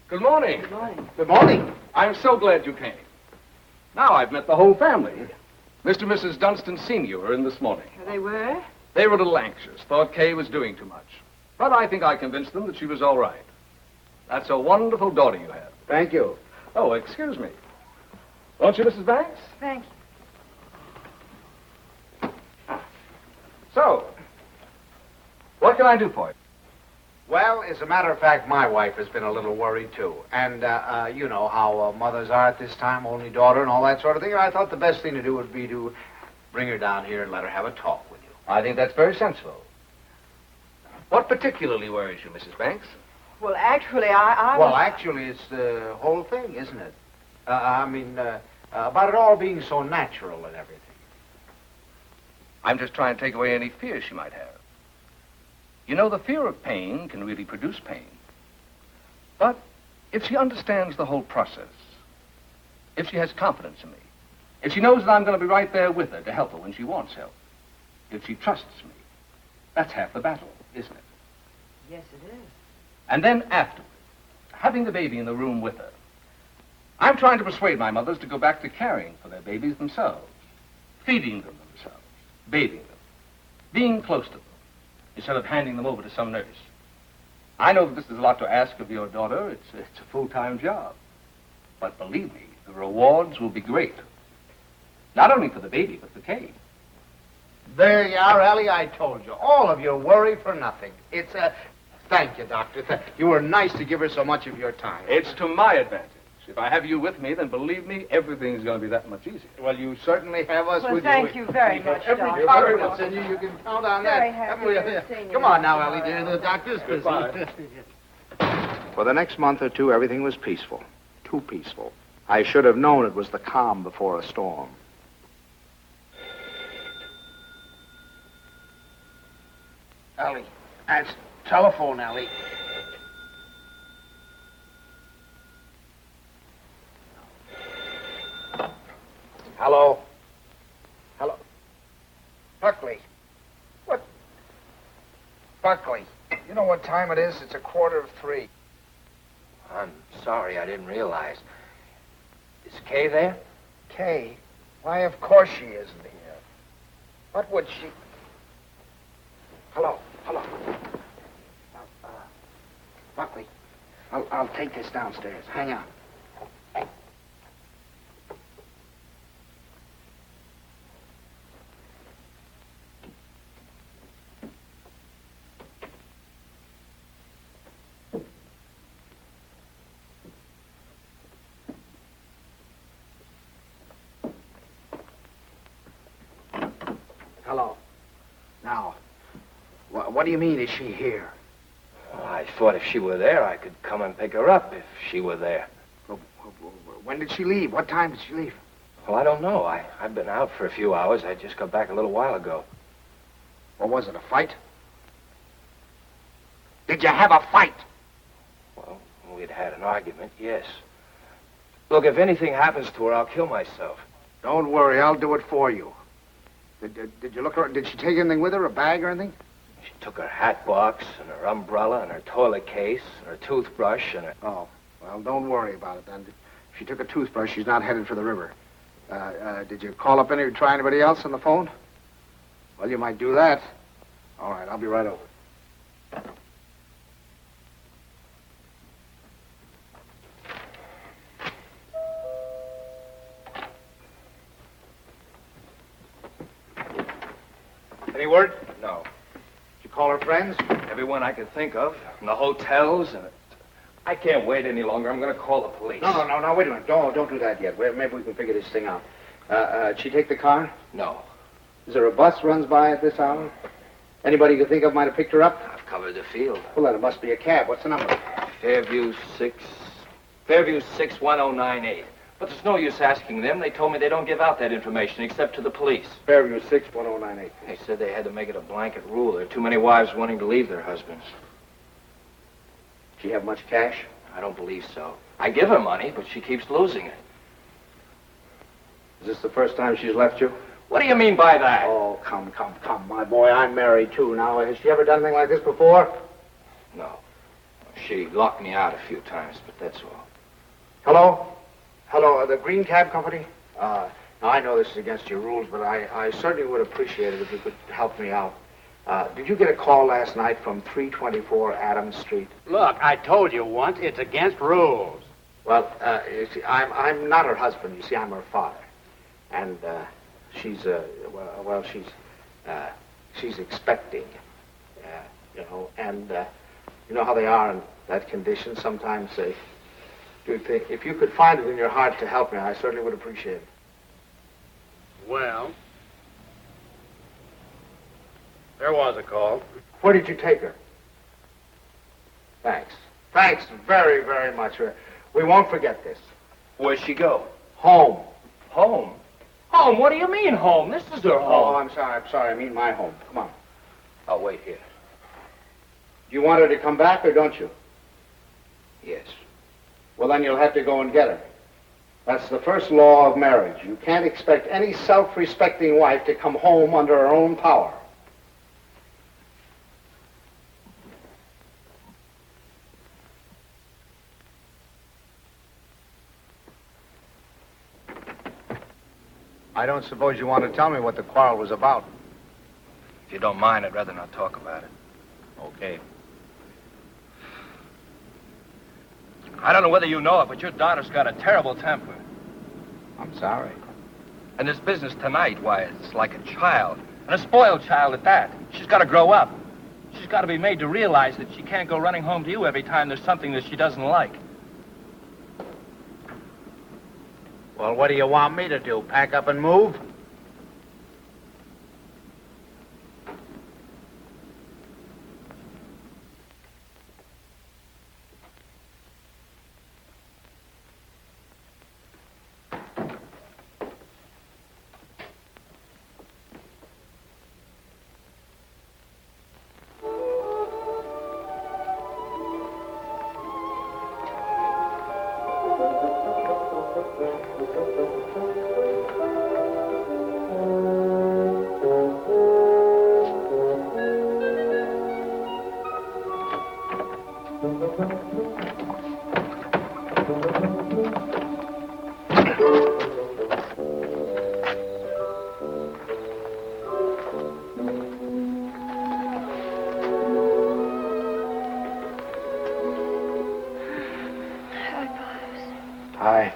Speaker 9: Good morning.
Speaker 2: Good morning.
Speaker 3: Good morning.
Speaker 9: I'm so glad you came. Now I've met the whole family. Mr. and Mrs. Dunstan Sr. were in this morning.
Speaker 2: They were?
Speaker 9: They were a little anxious, thought Kay was doing too much. But I think I convinced them that she was all right. That's a wonderful daughter you have.
Speaker 3: Thank you.
Speaker 9: Oh, excuse me. Won't you, Mrs. Banks?
Speaker 2: Thank you.
Speaker 9: So, what can I do for you?
Speaker 3: Well, as a matter of fact, my wife has been a little worried, too. And, you know how mothers are at this time, only daughter and all that sort of thing. I thought the best thing to do would be to bring her down here and let her have a talk with you.
Speaker 10: I think that's very sensible. What particularly worries you, Mrs. Banks?
Speaker 2: Well, actually, I
Speaker 3: Well,
Speaker 2: was...
Speaker 3: actually, it's the whole thing, isn't it? About it all being so natural and everything.
Speaker 10: I'm just trying to take away any fear she might have. You know, the fear of pain can really produce pain. But if she understands the whole process, if she has confidence in me, if she knows that I'm going to be right there with her to help her when she wants help, if she trusts me, that's half the battle, isn't it?
Speaker 2: Yes, it is.
Speaker 10: And then afterward, having the baby in the room with her, I'm trying to persuade my mothers to go back to caring for their babies themselves, feeding them themselves, bathing them, being close to them, instead of handing them over to some nurse. I know that this is a lot to ask of your daughter. It's a full-time job. But believe me, the rewards will be great. Not only for the baby, but for Kay.
Speaker 6: There you are, Ellie. I told you. All of your worry for nothing. It's a... Thank you, Doctor. You were nice to give her so much of your time.
Speaker 9: It's to my advantage. If I have you with me, then believe me, everything's going to be that much easier.
Speaker 6: Well, you certainly have us
Speaker 2: Well,
Speaker 6: with
Speaker 2: thank
Speaker 6: you.
Speaker 2: you very much,
Speaker 6: Every
Speaker 2: Doctor.
Speaker 6: confidence in you, you can count on
Speaker 2: Very
Speaker 6: that.
Speaker 2: happy
Speaker 6: Haven't we?
Speaker 2: to have seen you.
Speaker 6: Come on now, Ellie, dear. The doctor's busy.
Speaker 3: For the next month or two, everything was peaceful. Too peaceful. I should have known it was the calm before a storm.
Speaker 6: Ellie, that's telephone, Ellie. Hello? Hello? Buckley. What? Buckley, you know what time it is? It's 2:45.
Speaker 11: I'm sorry, I didn't realize. Is Kay there?
Speaker 6: Kay? Why, of course she isn't here. What would she... Hello? Buckley, I'll take this downstairs. Hang on. Hello. Now, what do you mean, is she here?
Speaker 11: Well, I thought if she were there, I could come and pick her up if she were there.
Speaker 6: When did she leave? What time did she leave?
Speaker 11: Well, I don't know. I've been out for a few hours. I just got back a little while ago.
Speaker 6: Or was it a fight? Did you have a fight?
Speaker 11: Well, we'd had an argument, yes. Look, if anything happens to her, I'll kill myself.
Speaker 6: Don't worry, I'll do it for you. Did you look her? Did she take anything with her, a bag or anything?
Speaker 11: She took her hat box and her umbrella and her toilet case and her toothbrush and her...
Speaker 6: Oh, well, don't worry about it then. If she took a toothbrush, she's not headed for the river. Did you call up try anybody else on the phone? Well, you might do that. All right, I'll be right over. Any word?
Speaker 11: No.
Speaker 6: Did you call her friends?
Speaker 11: Everyone I could think of. And the hotels and... I can't wait any longer. I'm going to call the police.
Speaker 6: No, wait a minute. Don't do that yet. Maybe we can figure this thing out. Did she take the car?
Speaker 11: No.
Speaker 6: Is there a bus runs by at this hour? Anybody you think of might have picked her up?
Speaker 11: I've covered the field.
Speaker 6: Well, then it must be a cab. What's the number?
Speaker 11: Fairview 61098. But there's no use asking them. They told me they don't give out that information except to the police.
Speaker 6: Fairview 61098.
Speaker 11: They said they had to make it a blanket rule. There are too many wives wanting to leave their husbands.
Speaker 6: Does she have much cash?
Speaker 11: I don't believe so. I give her money, but she keeps losing it.
Speaker 6: Is this the first time she's left you?
Speaker 11: What do you mean by that?
Speaker 6: Oh, come, my boy. I'm married, too. Now, has she ever done anything like this before?
Speaker 11: No. She locked me out a few times, but that's all.
Speaker 6: Hello, the Green Cab Company? Now, I know this is against your rules, but I certainly would appreciate it if you could help me out. Did you get a call last night from 324 Adams Street?
Speaker 1: Look, I told you once, it's against rules.
Speaker 6: Well, you see, I'm not her husband. You see, I'm her father. And, she's expecting, and you know how they are in that condition. Sometimes they do think, if you could find it in your heart to help me, I certainly would appreciate it.
Speaker 1: Well, there was a call.
Speaker 6: Where did you take her? Thanks very, very much. We won't forget this.
Speaker 11: Where'd she go?
Speaker 6: Home.
Speaker 11: Home? Home? What do you mean, home? This is her home.
Speaker 6: Oh, I'm sorry. I mean my home. Come on.
Speaker 11: I'll wait here.
Speaker 6: Do you want her to come back or don't you?
Speaker 11: Yes.
Speaker 6: Well, then you'll have to go and get her. That's the first law of marriage. You can't expect any self-respecting wife to come home under her own power.
Speaker 3: I don't suppose you want to tell me what the quarrel was about.
Speaker 11: If you don't mind, I'd rather not talk about it.
Speaker 3: Okay.
Speaker 11: I don't know whether you know it, but your daughter's got a terrible temper.
Speaker 3: I'm sorry.
Speaker 11: And this business tonight, why, it's like a child. And a spoiled child at that. She's got to grow up. She's got to be made to realize that she can't go running home to you every time there's something that she doesn't like.
Speaker 3: Well, what do you want me to do? Pack up and move? Hi.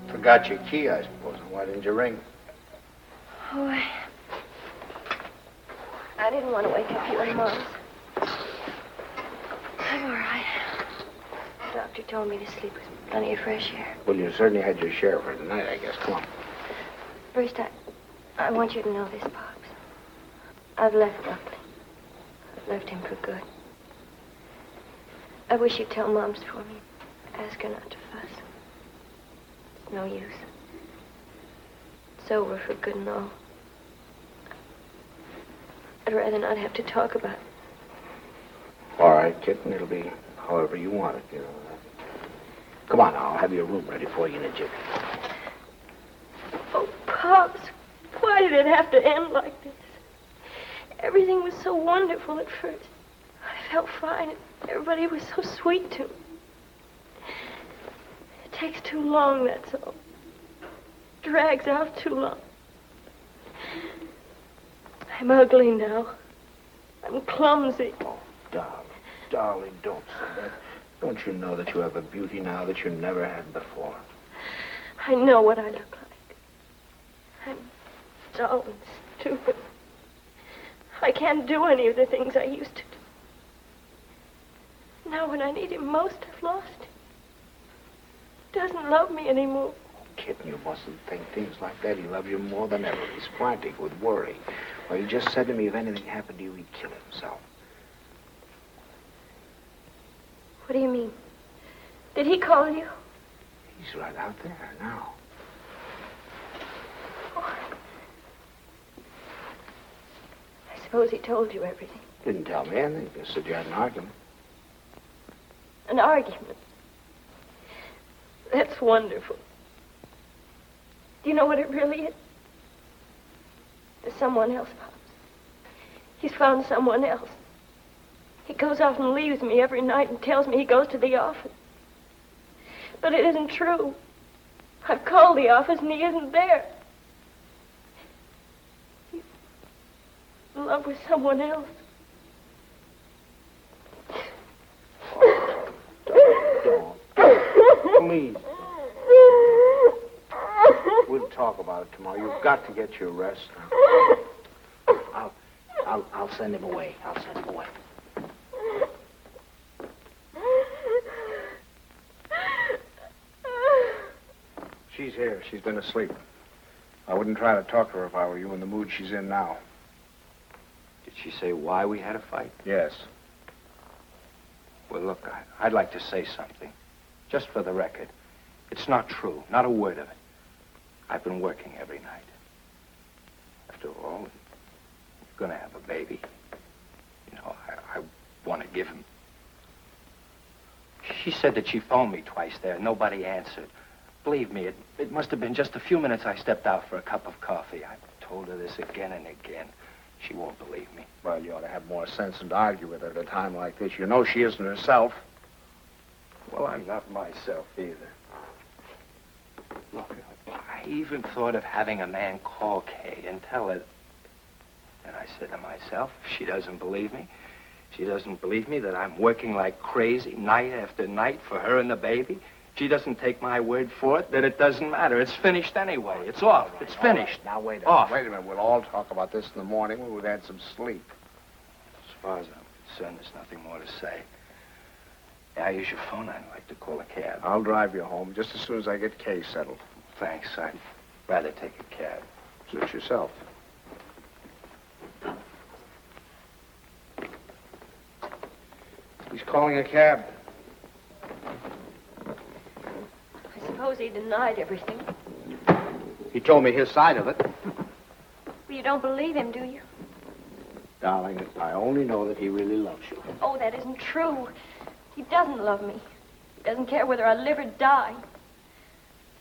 Speaker 3: Forgot your key, I suppose. Why didn't you ring?
Speaker 5: Oh, I didn't want to wake up you and Mom's. I'm all right. The doctor told me to sleep with plenty of fresh air.
Speaker 3: Well, you certainly had your share for tonight, I guess. Come on.
Speaker 5: First, I want you to know this, Pops. I've left Buckley. I've left him for good. I wish you'd tell Mom's for me. Ask her not to fuss. It's no use. It's over for good and all. I'd rather not have to talk about it.
Speaker 3: All right, kitten. It'll be however you want it, you know. Come on now. I'll have your room ready for you in a jiffy.
Speaker 5: Oh, Pops, why did it have to end like this? Everything was so wonderful at first. I felt fine, and everybody was so sweet to me. It takes too long, that's all. It drags out too long. I'm ugly now. I'm clumsy.
Speaker 3: Oh, darling, don't say that. Don't you know that you have a beauty now that you never had before?
Speaker 5: I know what I look like. I'm dull and stupid. I can't do any of the things I used to do. Now when I need him most, I've lost him. He doesn't love me anymore.
Speaker 3: Kitten, you mustn't think things like that. He loves you more than ever. He's frantic with worry. Well, he just said to me if anything happened to you, he'd kill himself.
Speaker 5: What do you mean? Did he call you?
Speaker 3: He's right out there now.
Speaker 5: Oh. I suppose he told you everything.
Speaker 3: Didn't tell me anything. Just said you had an argument.
Speaker 5: An argument? That's wonderful. Do you know what it really is? There's someone else, Pops. He's found someone else. He goes off and leaves me every night and tells me he goes to the office. But it isn't true. I've called the office and he isn't there. He's in love with someone else.
Speaker 3: Don't. Please. We'll talk about it tomorrow. You've got to get your rest. I'll send him away. I'll send him away. She's here. She's been asleep. I wouldn't try to talk to her if I were you in the mood she's in now.
Speaker 11: Did she say why we had a fight?
Speaker 3: Yes.
Speaker 11: Well, look, I'd like to say something. Just for the record. It's not true. Not a word of it. I've been working every night. After all, you're going to have a baby. You know, I want to give him. She said that she phoned me twice there. Nobody answered. Believe me, it must have been just a few minutes I stepped out for a cup of coffee. I told her this again and again. She won't believe me.
Speaker 3: Well, you ought to have more sense than to argue with her at a time like this. You know she isn't herself.
Speaker 11: Well, I'm not myself either. Look, I even thought of having a man call Kay and tell her. And I said to myself, if she doesn't believe me, she doesn't believe me that I'm working like crazy night after night for her and the baby. She doesn't take my word for it, then it doesn't matter. It's finished anyway. It's off. It's finished.
Speaker 3: Now, wait a
Speaker 11: Off.
Speaker 3: minute. Wait a minute. We'll all talk about this in the morning when we've had some sleep.
Speaker 11: As far as I'm concerned, there's nothing more to say. Yeah, I use your phone. I'd like to call a cab.
Speaker 3: I'll drive you home just as soon as I get Kay settled.
Speaker 11: Thanks. I'd rather take a cab.
Speaker 3: Suit yourself. He's calling a cab.
Speaker 5: I suppose he denied everything.
Speaker 3: He told me his side of it.
Speaker 5: Well, you don't believe him, do you?
Speaker 3: Darling, I only know that he really loves you.
Speaker 5: Oh, that isn't true. He doesn't love me. He doesn't care whether I live or die.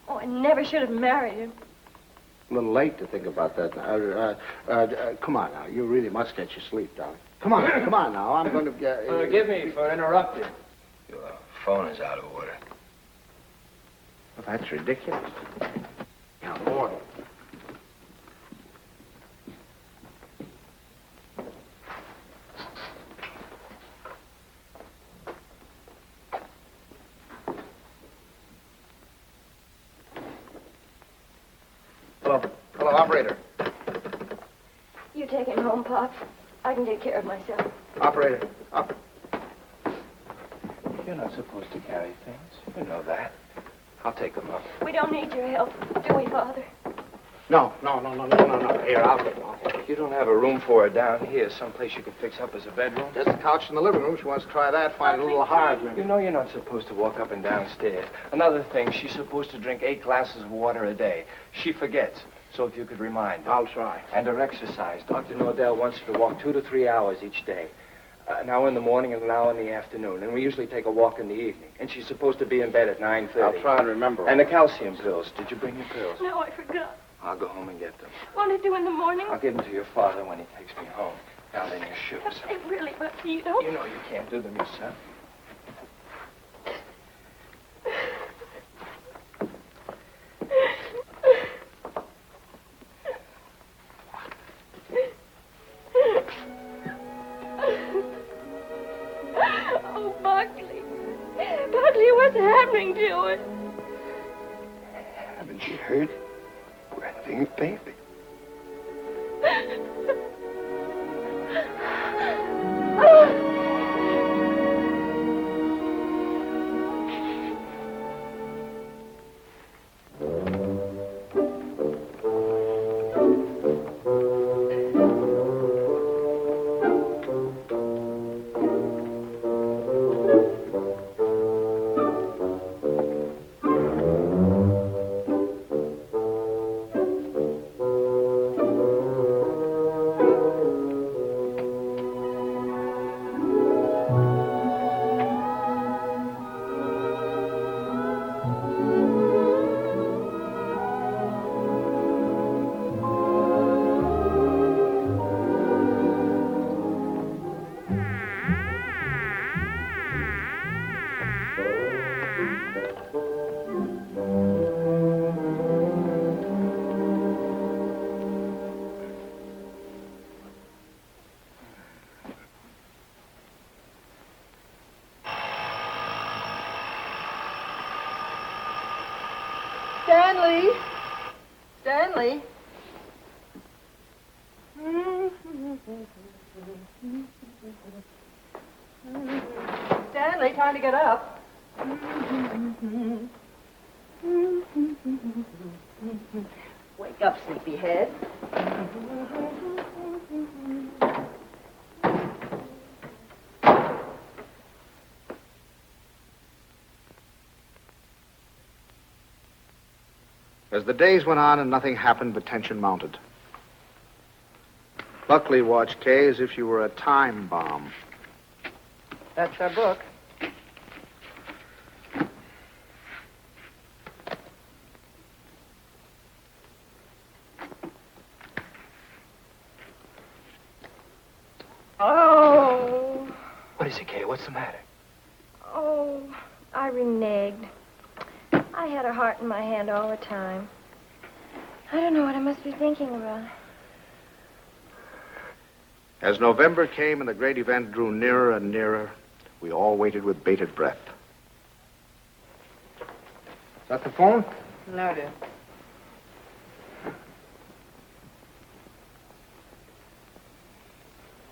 Speaker 5: Oh, I never should have married him.
Speaker 3: A little late to think about that. Come on now. You really must get your sleep, darling. Come on now. I'm going to get...
Speaker 11: Forgive me for interrupting. Your phone is out of order.
Speaker 3: Well, that's ridiculous. Now, Lord. Hello, operator.
Speaker 5: You take him home, Pop. I can take care of myself.
Speaker 3: Operator.
Speaker 11: You're not supposed to carry things. You know that. I'll take them up.
Speaker 5: We don't need your help, do we, Father?
Speaker 3: No. Here, I'll get one.
Speaker 11: You don't have a room for her down here, someplace you could fix up as a bedroom?
Speaker 3: There's a couch in the living room. She wants to try that. Find it a little hard, maybe.
Speaker 11: You know you're not supposed to walk up and down stairs. Another thing, she's supposed to drink 8 glasses of water a day. She forgets. So if you could remind her.
Speaker 3: I'll try.
Speaker 11: And her exercise. Dr. Nordell wants her to walk 2 to 3 hours each day. An hour in the morning and an hour in the afternoon. And we usually take a walk in the evening. And she's supposed to be in bed at 9:30.
Speaker 3: I'll try and remember.
Speaker 11: And the calcium pills. Did you bring your pills?
Speaker 5: No, I forgot.
Speaker 11: I'll go home and get them.
Speaker 5: Won't it do in the morning?
Speaker 11: I'll give them to your father when he takes me home. Down in your shoes.
Speaker 5: They really, but you don't.
Speaker 11: You know you can't do them yourself.
Speaker 5: Oh, Buckley. Buckley, what's happening to it?
Speaker 11: Haven't you heard? We're having a baby.
Speaker 2: Stanley. Stanley, time to get up. Wake up, sleepyhead.
Speaker 3: As the days went on and nothing happened, but tension mounted. Buckley watched Kay as if she were a time bomb.
Speaker 2: That's our book.
Speaker 11: is it, Kay? What's the matter?
Speaker 5: Oh, I reneged. I had a heart in my hand all the time. I don't know what I must be thinking about.
Speaker 3: As November came and the great event drew nearer and nearer, we all waited with bated breath. Is that the phone?
Speaker 2: No, dear.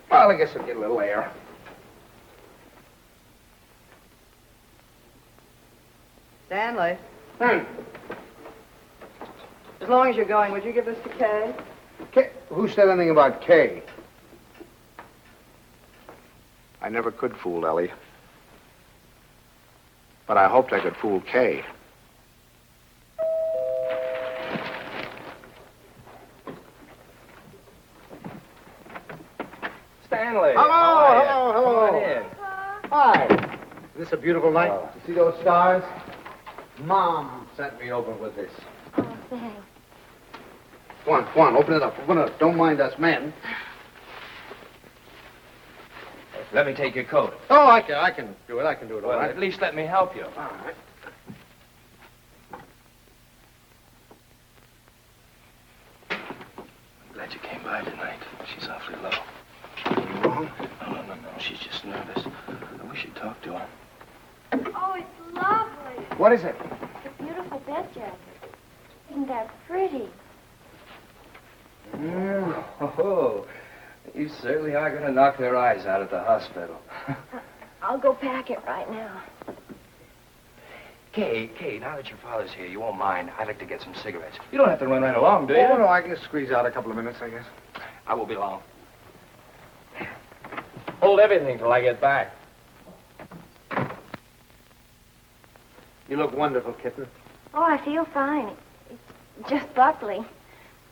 Speaker 3: Well, I guess I'll get a little air.
Speaker 2: Stanley. As long as you're going, would you give this to Kay?
Speaker 3: Kay? Who said anything about Kay? I never could fool Ellie. But I hoped I could fool Kay.
Speaker 11: Stanley.
Speaker 3: Hello.
Speaker 11: Come on in.
Speaker 3: Hi. Is this a beautiful night? You see those stars? Mom sent me over with this.
Speaker 5: Oh, thanks.
Speaker 3: Come on, open it up. Don't mind us men.
Speaker 11: Let me take your coat.
Speaker 3: Oh, I can do it. I can do it all
Speaker 11: Well,
Speaker 3: right.
Speaker 11: at least let me help you.
Speaker 3: All right.
Speaker 11: I'm glad you came by tonight. She's awfully low.
Speaker 3: You wrong?
Speaker 11: No. She's just nervous. I wish you'd talk to her.
Speaker 5: Oh, it's lovely.
Speaker 3: What is it?
Speaker 5: It's a beautiful bed jacket. Isn't that pretty?
Speaker 11: Oh, you certainly are going to knock their eyes out at the hospital.
Speaker 5: I'll go pack it right now.
Speaker 11: Kay, now that your father's here, you won't mind. I'd like to get some cigarettes. You don't have to run right along, do you?
Speaker 3: Oh, no, I can squeeze out a couple of minutes, I guess.
Speaker 11: I won't be long. Hold everything till I get back.
Speaker 3: You look wonderful, kitten.
Speaker 5: Oh, I feel fine. It's just Buckley.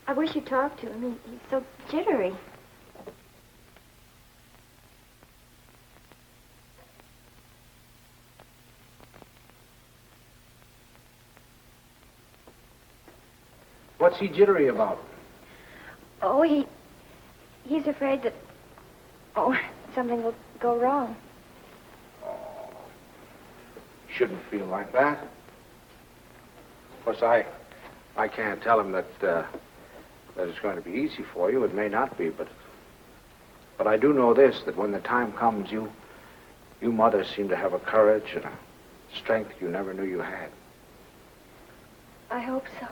Speaker 5: I wish you'd talk to him. He's so jittery.
Speaker 3: What's he jittery about?
Speaker 5: Oh, he's afraid that, something will go wrong.
Speaker 3: Shouldn't feel like that. Of course, I can't tell him that it's going to be easy for you. It may not be, but I do know this, that when the time comes, you mothers seem to have a courage and a strength you never knew you had.
Speaker 5: I hope so.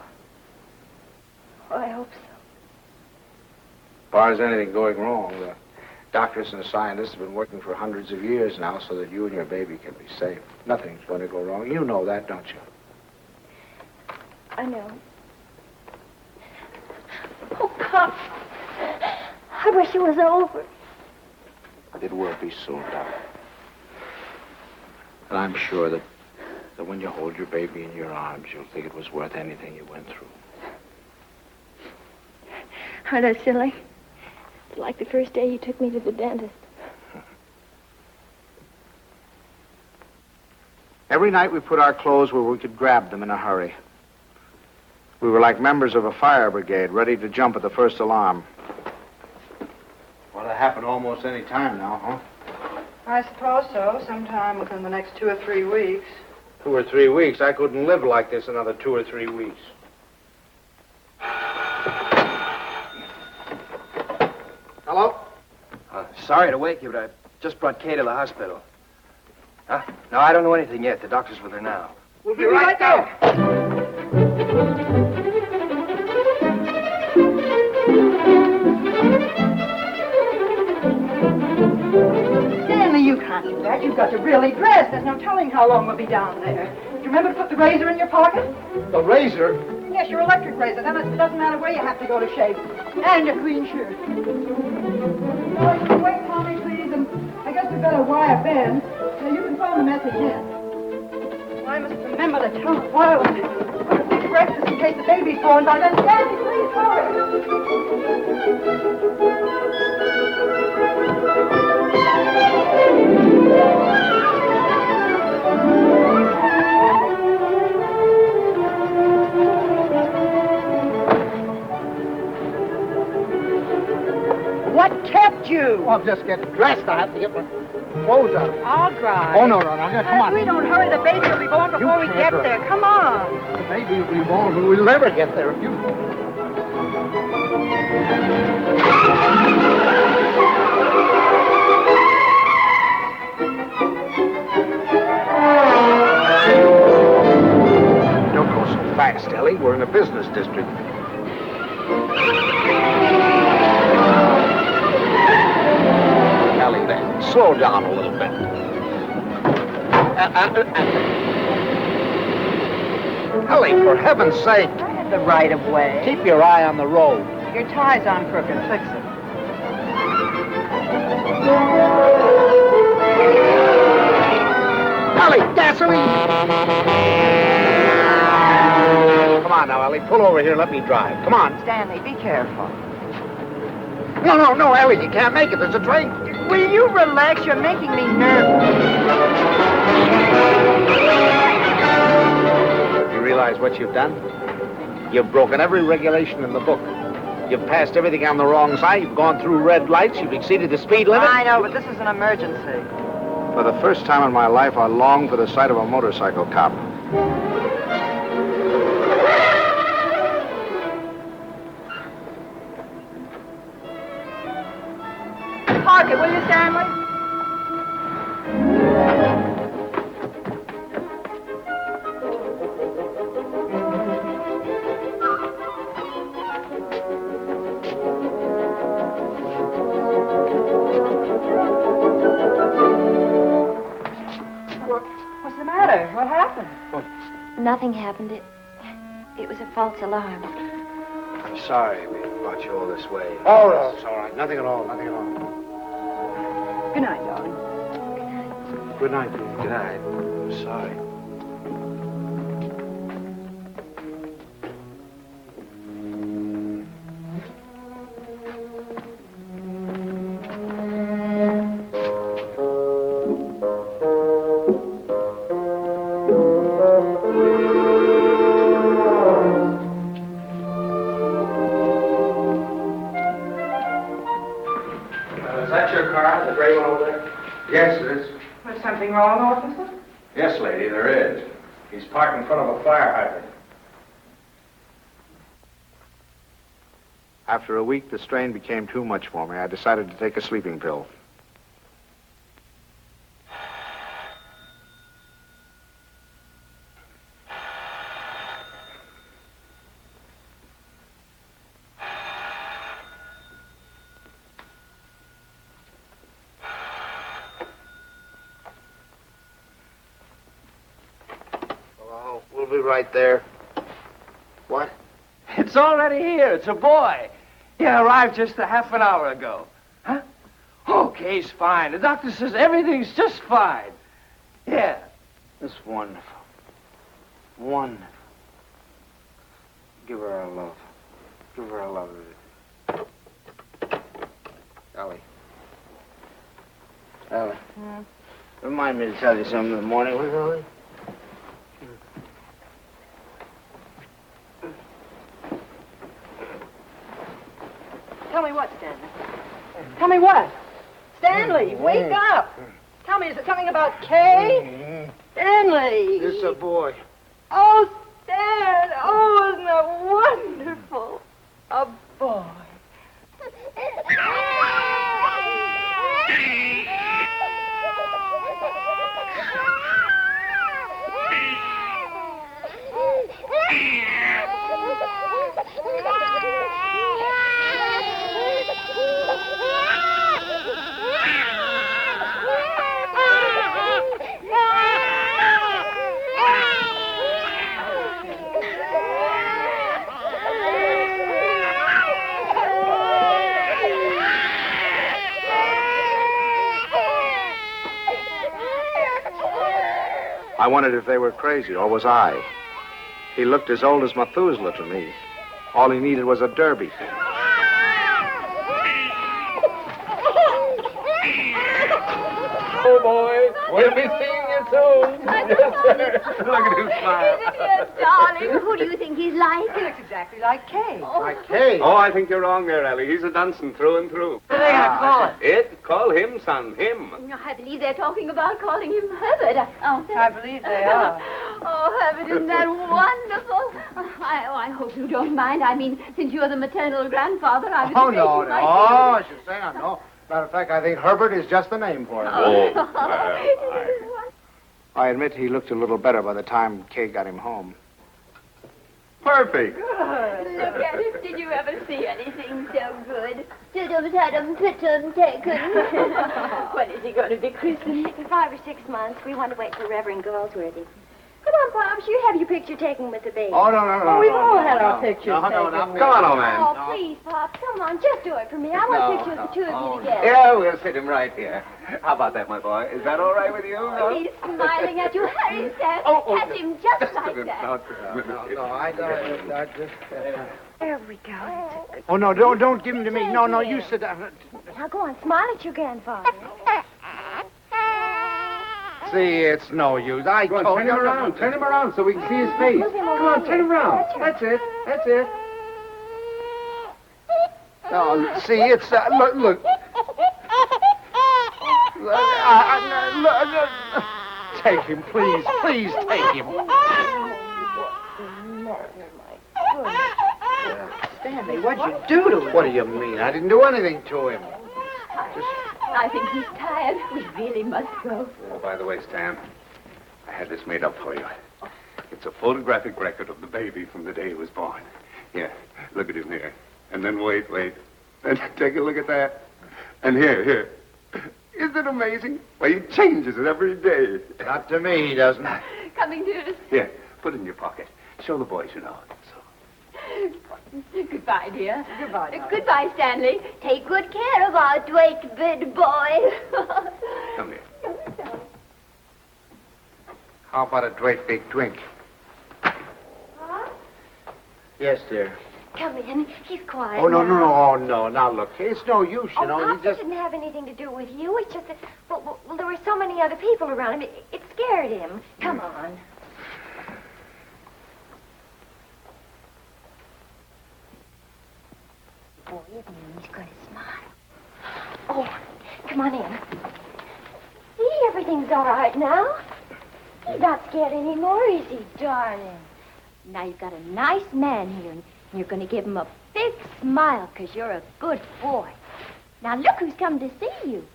Speaker 5: Oh, I hope so.
Speaker 3: As far as anything going wrong, the doctors and the scientists have been working for hundreds of years now so that you and your baby can be safe. Nothing's going to go wrong. You know that, don't you?
Speaker 5: I know. Oh, Pop. I wish it was over.
Speaker 3: It will be soon, darling. And I'm sure that when you hold your baby in your arms, you'll think it was worth anything you went through.
Speaker 5: Aren't I silly? Like the first day you took me to the dentist.
Speaker 3: Every night we put our clothes where we could grab them in a hurry. We were like members of a fire brigade, ready to jump at the first alarm. Well, that happen almost any time now, huh?
Speaker 2: I suppose so. Sometime within the next 2 or 3 weeks.
Speaker 3: 2 or 3 weeks? I couldn't live like this another 2 or 3 weeks. Hello?
Speaker 11: Sorry to wake you, but I just brought Kay to the hospital. Huh? No, I don't know anything yet. The doctor's with her now.
Speaker 3: We'll be right there.
Speaker 2: Stanley, you can't do that. You've got to really dress. There's no telling how long we'll be down there. Do you remember to put the razor in your pocket?
Speaker 3: The razor?
Speaker 2: Yes, your electric razor. Then it doesn't matter where you have to go to shave. And your clean shirt. Oh, wait for me, please, and I guess we'd better wire Ben so you can phone the message in. I must remember to tell the wireless. Take breakfast in case the baby's born by then. Stanley, please hurry. What kept you?
Speaker 6: Oh, I'm just getting dressed. I have to get my clothes on.
Speaker 2: I'll drive.
Speaker 6: Oh, no. Come on.
Speaker 2: If we don't hurry, the baby will be born before we get there. Come on.
Speaker 6: The baby will be born, but we'll never get there if you...
Speaker 3: Don't go so fast, Ellie. We're in a business district. Ellie, then. Slow down a little bit. Ellie, for heaven's sake.
Speaker 2: I had the right of way.
Speaker 6: Keep your eye on the road.
Speaker 2: Your tie's on crooked. Fix it.
Speaker 6: Ellie, gasoline! Come on now, Ellie. Pull over here. Let me drive. Come on.
Speaker 2: Stanley, be careful.
Speaker 6: No, Ellie. You can't make it. There's a train.
Speaker 2: Will you relax? You're making me nervous.
Speaker 6: You realize what you've done? You've broken every regulation in the book. You've passed everything on the wrong side. You've gone through red lights. You've exceeded the speed limit.
Speaker 2: I know, but this is an emergency.
Speaker 3: For the first time in my life, I long for the sight of a motorcycle cop.
Speaker 2: Park it, will you, Stanley? What's the matter? What happened?
Speaker 5: Nothing happened. It was a false alarm.
Speaker 3: I'm sorry we brought you all this way.
Speaker 6: Oh, no, it's all right. Nothing at all.
Speaker 2: Good night, darling.
Speaker 3: Good night, please. Good night. I'm sorry.
Speaker 11: Is that your car, the gray one over there?
Speaker 3: Yes, it is.
Speaker 2: Was something wrong, officer?
Speaker 11: Yes, lady, there is. He's parked in front of a fire hydrant.
Speaker 3: After a week, the strain became too much for me. I decided to take a sleeping pill.
Speaker 6: Hello, we'll be right there. What?
Speaker 12: It's already here. It's a boy. He arrived just a half an hour ago. Huh? Okay, he's fine. The doctor says everything's just fine. Yeah.
Speaker 3: That's wonderful. Wonderful. Give her our love. Give her our love. Ellie. Ellie. Remind me to tell you something in the morning, will you, Ellie?
Speaker 2: Tell me what, Stanley? Tell me what? Stanley, wake up! Tell me, is it something about Kay? Stanley!
Speaker 6: It's a boy.
Speaker 2: Oh, Stan! Oh, isn't that wonderful? A boy.
Speaker 3: I wondered if they were crazy, or was I? He looked as old as Methuselah to me. All he needed was a derby.
Speaker 9: Oh, boy. We'll be seeing you soon. Yes, sir. Look at him smile.
Speaker 8: Isn't he a darling? Who do you think he's like?
Speaker 2: He looks exactly like Kay.
Speaker 6: Like Kay.
Speaker 7: Oh, I think you're wrong there, Ellie. He's a Dunson through and through.
Speaker 12: What are they going to call it?
Speaker 7: It? Call him, son. Him.
Speaker 8: I believe they're talking about calling him Herbert.
Speaker 2: I believe they are.
Speaker 8: Oh, Herbert, isn't that wonderful? I hope you don't mind. I mean, since you're the maternal grandfather, I was
Speaker 6: Oh,
Speaker 8: afraid
Speaker 6: no,
Speaker 8: you
Speaker 6: no.
Speaker 8: might
Speaker 6: Oh, I should say no. Matter of fact, I think Herbert is just the name for him. I admit he looked a little better by the time Kay got him home.
Speaker 7: Perfect.
Speaker 8: Look at him. Did you ever see anything so good? Tudum, tudum, pitum, taken. When is he going to be christened?
Speaker 5: In 5 or 6 months. We want to wait for Reverend Galsworthy. Come on, Pops. You have your picture taken with the baby.
Speaker 6: Oh, no.
Speaker 2: Oh, we've all had our pictures taken.
Speaker 7: Come on, old man.
Speaker 5: Oh, please, Pops. Come on. Just do it for me. I want pictures of the two of you together.
Speaker 7: Yeah, we'll sit him right here. How about that, my boy? Is that all right with you?
Speaker 8: He's smiling at you. Harry says, pat him just like that.
Speaker 6: No, I just...
Speaker 5: There we go.
Speaker 6: Oh, no, don't give him to me. No, you sit down.
Speaker 5: Now go on. Smile at your grandfather.
Speaker 6: See, it's no use. I
Speaker 7: Go on,
Speaker 6: told
Speaker 7: turn
Speaker 6: you.
Speaker 7: him around. Turn him around so we can see his face.
Speaker 5: Move him
Speaker 7: Come on,
Speaker 5: over
Speaker 7: turn him
Speaker 5: here.
Speaker 7: around.
Speaker 5: That's
Speaker 7: That's it.
Speaker 6: No, see, it's... Look. Take him, please. Please take him.
Speaker 2: Stanley, what'd you do to him?
Speaker 6: What do you mean? I didn't do anything to him.
Speaker 8: I think he's tired. We really must go.
Speaker 7: Oh, by the way, Stan, I had this made up for you. It's a photographic record of the baby from the day he was born. Here, look at him here. And then wait. And take a look at that. And here. Isn't it amazing? Well, he changes it every day.
Speaker 6: Not to me, he doesn't.
Speaker 8: Coming to us.
Speaker 7: Here, put it in your pocket. Show the boys you know.
Speaker 8: Goodbye, dear.
Speaker 2: Goodbye.
Speaker 8: Goodbye, Stanley. Take good care of our Dwight big boy.
Speaker 7: Come here.
Speaker 6: How about a great big drink?
Speaker 5: Huh?
Speaker 6: Yes, dear.
Speaker 5: Come in. He's quiet.
Speaker 6: Oh, no.
Speaker 5: now.
Speaker 6: Oh, no. Now, look, it's no use, you know.
Speaker 5: Pops,
Speaker 6: You just...
Speaker 5: it didn't have anything to do with you. It's just that, well, there were so many other people around him. It scared him. Come on. Boy, isn't he? He's going to smile. Oh, come on in. See, everything's all right now. He's not scared anymore, is he, darling?
Speaker 8: Now you've got a nice man here, and you're going to give him a big smile because you're a good boy. Now look who's come to see you.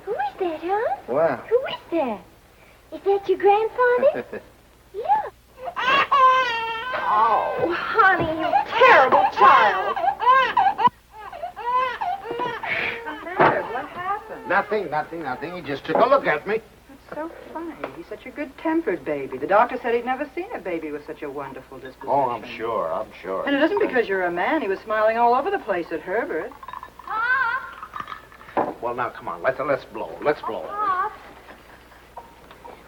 Speaker 5: Who is that, huh?
Speaker 6: Well.
Speaker 5: Who is that? Is that your grandfather? Look. Oh, honey, you terrible child.
Speaker 2: What's the matter? What happened?
Speaker 6: Nothing. He just took a look at me.
Speaker 2: That's so funny. He's such a good-tempered baby. The doctor said he'd never seen a baby with such a wonderful disposition.
Speaker 6: Oh, I'm sure.
Speaker 2: And it isn't because you're a man. He was smiling all over the place at Herbert.
Speaker 6: Well, now, come on. Let's blow.
Speaker 5: Pop.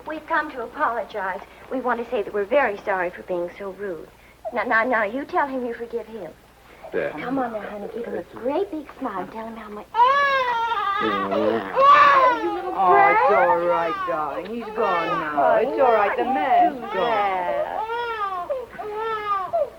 Speaker 5: We've come to apologize. We want to say that we're very sorry for being so rude. Now, you tell him you forgive him.
Speaker 6: Yeah.
Speaker 5: Come on now, honey. Give him a great big smile. Tell him how much...
Speaker 2: Oh,
Speaker 5: you little
Speaker 2: Oh,
Speaker 5: brat.
Speaker 2: it's all right, darling. He's gone now. It's all right. The man's gone.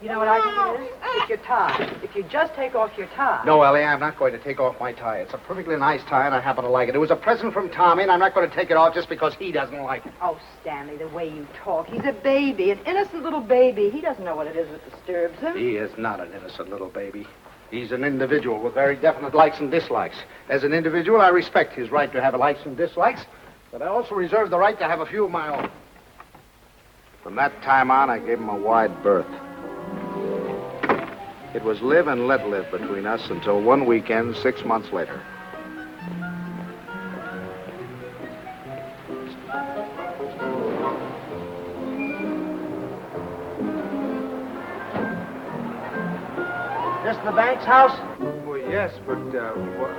Speaker 2: You know what I think it is? It's your tie. If you just take off your tie.
Speaker 6: No, Ellie, I'm not going to take off my tie. It's a perfectly nice tie, and I happen to like it. It was a present from Tommy, and I'm not going to take it off just because he doesn't like it.
Speaker 2: Oh, Stanley, the way you talk. He's a baby, an innocent little baby. He doesn't know what it is that disturbs him.
Speaker 6: He is not an innocent little baby. He's an individual with very definite likes and dislikes. As an individual, I respect his right to have likes and dislikes, but I also reserve the right to have a few of my own. From that time on, I gave him a wide berth. It was live and let live between us until one weekend 6 months later. This the bank's house?
Speaker 3: Well, yes, but, what?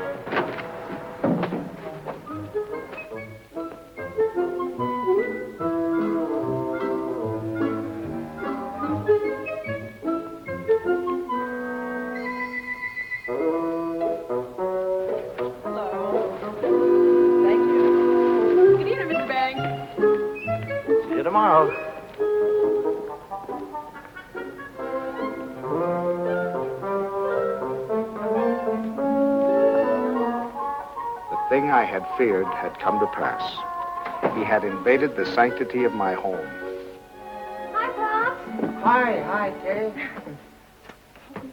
Speaker 2: Thank you.
Speaker 3: Well, the thing I had feared had come to pass. He had invaded the sanctity of my home.
Speaker 5: Hi, Pops.
Speaker 6: Hi, Kay.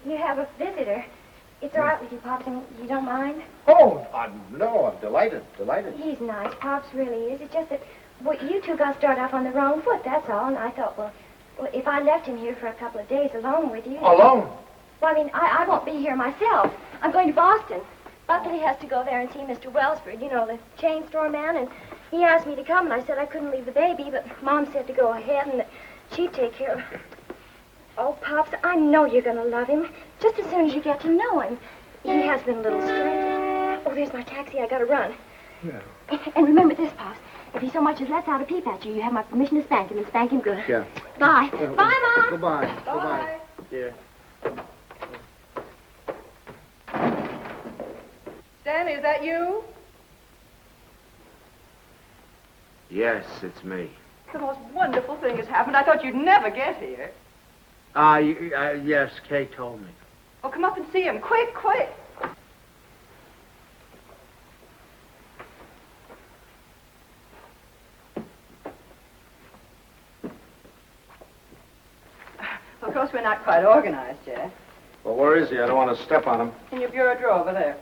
Speaker 5: You have a visitor. It's all right with you, Pops, and you don't mind?
Speaker 6: Oh, no, I'm delighted.
Speaker 5: He's nice. Pops really is. It's just that, well, you two got started off on the wrong foot, that's all. And I thought, well, if I left him here for a couple of days alone with you...
Speaker 6: Alone?
Speaker 5: Well, I mean, I won't be here myself. I'm going to Boston. Buckley has to go there and see Mr. Wellsford, you know, the chain store man, and he asked me to come, and I said I couldn't leave the baby, but Mom said to go ahead and that she'd take care of it. Oh, Pops, I know you're going to love him, just as soon as you get to know him. He has been a little strange. Oh, there's my taxi. I got to run.
Speaker 6: Yeah.
Speaker 5: And remember this, Pops. If he so much as lets out a peep at you, you have my permission to spank him, and spank him good.
Speaker 6: Yeah.
Speaker 5: Bye. Bye, Mom.
Speaker 6: Goodbye. Goodbye. Dear.
Speaker 2: Stanley, is that you?
Speaker 3: Yes, it's me.
Speaker 2: The most wonderful thing has happened. I thought you'd never get here.
Speaker 3: Yes, Kay told me.
Speaker 2: Oh, come up and see him. Quick, quick. Of course, we're not quite organized yet.
Speaker 6: Well, where is he? I don't want to step on him.
Speaker 2: In your bureau drawer over there.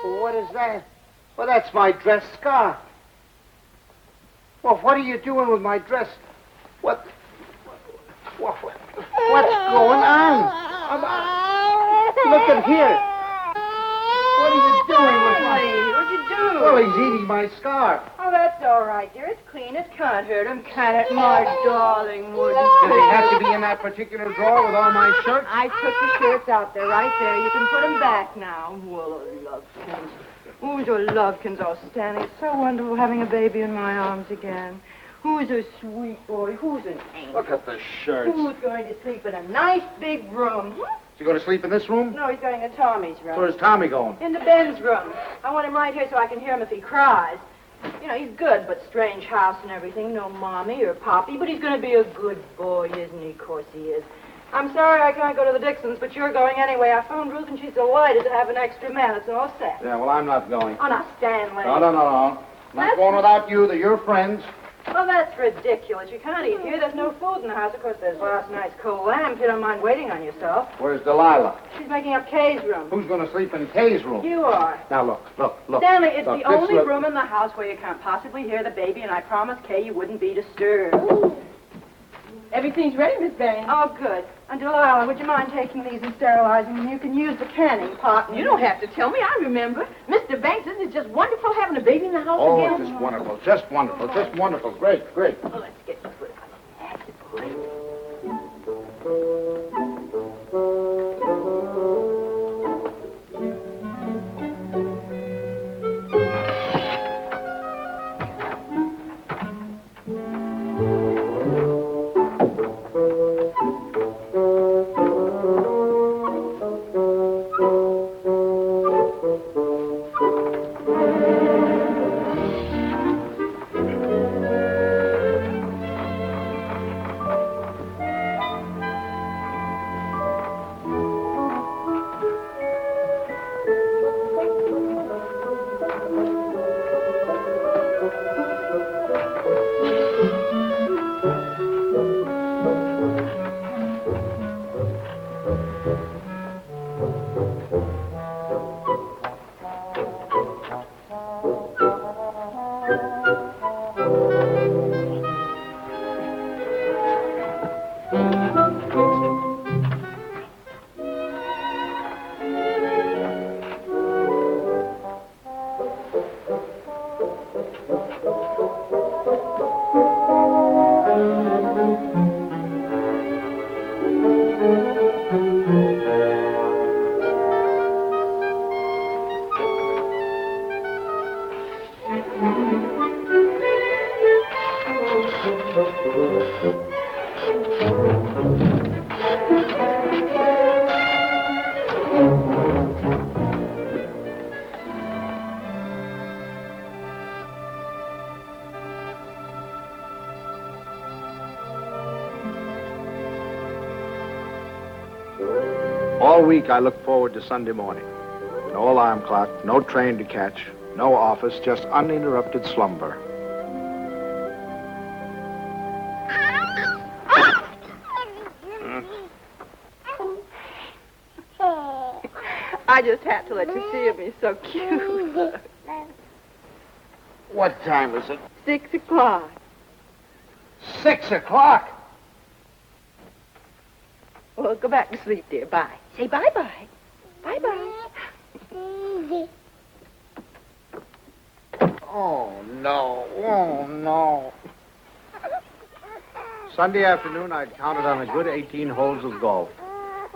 Speaker 6: What is that? Well, that's my dress scarf. Well, what are you doing with my dress? What's going on? Look at here. What are you doing with my...
Speaker 2: What'd you do?
Speaker 6: Well, he's eating my scarf.
Speaker 2: Oh, that's all right, dear. It's clean. It can't hurt him, can it, my darling wooden
Speaker 6: Did he have to be in that particular drawer with all my shirts?
Speaker 2: I took the shirts out there, right there. You can put them back now. Well, lovekins. Who's your lovekins? Oh, Stanley, it's so wonderful having a baby in my arms again. Who's a sweet boy? Who's an angel?
Speaker 6: Look at the shirts.
Speaker 2: Who's going to sleep in a nice big room?
Speaker 6: Is he going to sleep in this room?
Speaker 2: No, he's going in Tommy's room.
Speaker 6: Where's Tommy going?
Speaker 2: In the Ben's room. I want him right here so I can hear him if he cries. You know, he's good, but strange house and everything. No mommy or poppy, but he's going to be a good boy, isn't he? Of course he is. I'm sorry I can't go to the Dixons, but you're going anyway. I phoned Ruth, and she's delighted to have an extra man. It's all set.
Speaker 6: Yeah, well, I'm not going.
Speaker 2: Oh, now, Stanley.
Speaker 6: No. I'm not going without you. They're your friends.
Speaker 2: Well, that's ridiculous. You can't eat here. There's no food in the house. Of course, there's last night's cold lamb, if you don't mind waiting on yourself.
Speaker 6: Where's Delilah?
Speaker 2: She's making up Kay's room.
Speaker 6: Who's going to sleep in Kay's room?
Speaker 2: You are.
Speaker 6: Now, look.
Speaker 2: Stanley, it's
Speaker 6: Look,
Speaker 2: the only
Speaker 6: look.
Speaker 2: room in the house where you can't possibly hear the baby, and I promised Kay you wouldn't be disturbed.
Speaker 13: Everything's ready, Miss Berry.
Speaker 2: Oh, good. And Delilah, would you mind taking these and sterilizing them? You can use the canning pot.
Speaker 13: You don't have to tell me. I remember. Mr. Banks, isn't it just wonderful having a baby in the house
Speaker 6: Oh,
Speaker 13: again?
Speaker 6: just wonderful. Just wonderful. Just wonderful. Great.
Speaker 13: Oh, let's get your foot. That's it, boy.
Speaker 3: All week I looked forward to Sunday morning. No alarm clock, no train to catch, no office, just uninterrupted slumber.
Speaker 13: I just had to let you see him. He's so cute.
Speaker 6: What time is it?
Speaker 13: 6 o'clock.
Speaker 6: 6 o'clock?
Speaker 13: Well, go back to sleep, dear. Bye. Say bye-bye. Bye-bye.
Speaker 6: Oh, no. Oh, no.
Speaker 3: Sunday afternoon, I'd counted on a good 18 holes of golf.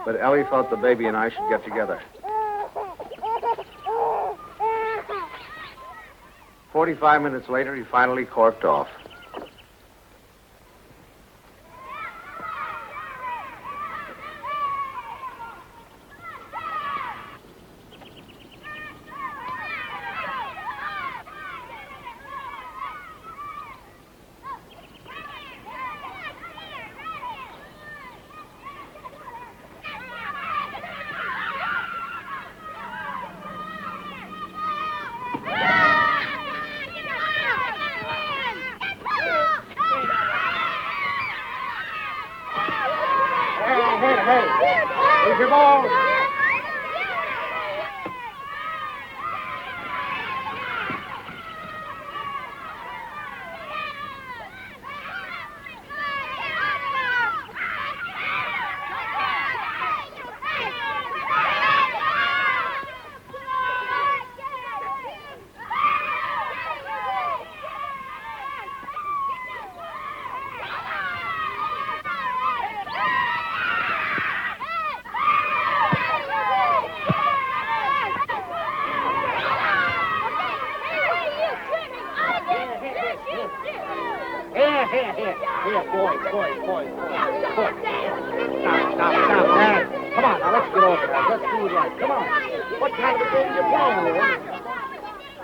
Speaker 3: But Ellie thought the baby and I should get together. 45 minutes later, he finally corked off.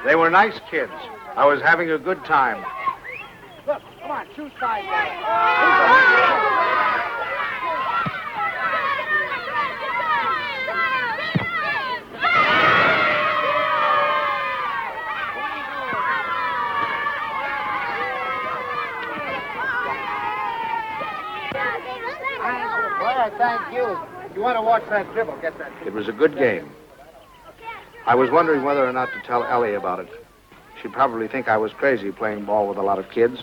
Speaker 3: They were nice kids. I was having a good time.
Speaker 6: Look, come on, choose sides. Well, thank you. You want to watch that dribble, get that.
Speaker 3: It was a good game. I was wondering whether or not to tell Ellie about it. She'd probably think I was crazy playing ball with a lot of kids.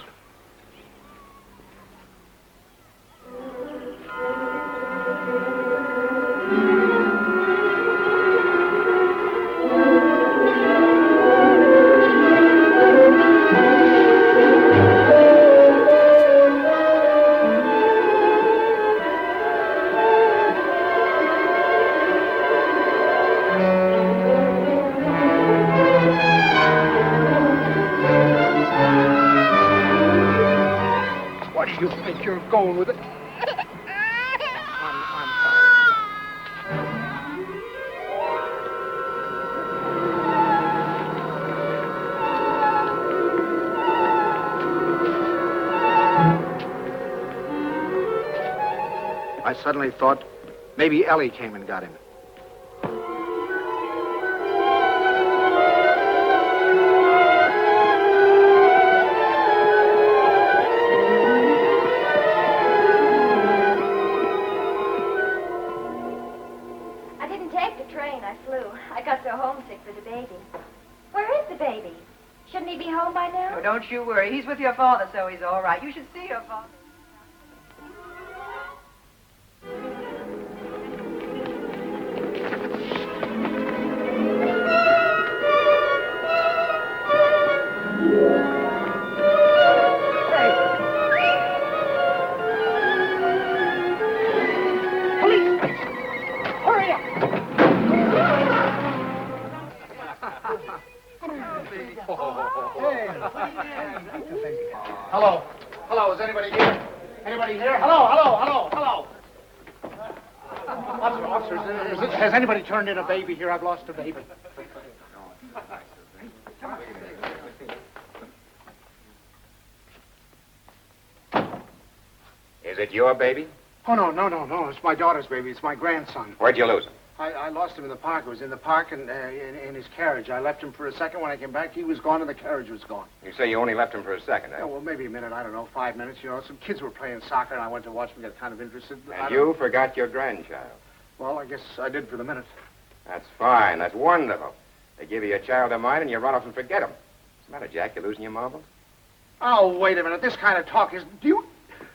Speaker 6: Going with it. I'm
Speaker 3: I suddenly thought maybe Ellie came and got him.
Speaker 2: Don't you worry. He's with your father, so he's all right. You should see your father.
Speaker 6: Hello. Hello, is anybody here? Anybody here? Hello, hello, hello, hello. Officers, has anybody turned in a baby here? I've lost a baby.
Speaker 14: Is it your baby?
Speaker 6: Oh, no. It's my daughter's baby. It's my grandson.
Speaker 14: Where'd you lose him?
Speaker 6: I lost him in the park. I was in the park and in his carriage. I left him for a second. When I came back, he was gone and the carriage was gone.
Speaker 3: You say you only left him for a second, eh?
Speaker 6: Yeah, well, maybe a minute. I don't know, 5 minutes. You know, some kids were playing soccer, and I went to watch them get kind of interested.
Speaker 3: And you forgot your grandchild.
Speaker 6: Well, I guess I did for the minute.
Speaker 3: That's fine. That's wonderful. They give you a child of mine, and you run off and forget him. What's the matter, Jack? You losing your marbles?
Speaker 6: Oh, wait a minute. This kind of talk is...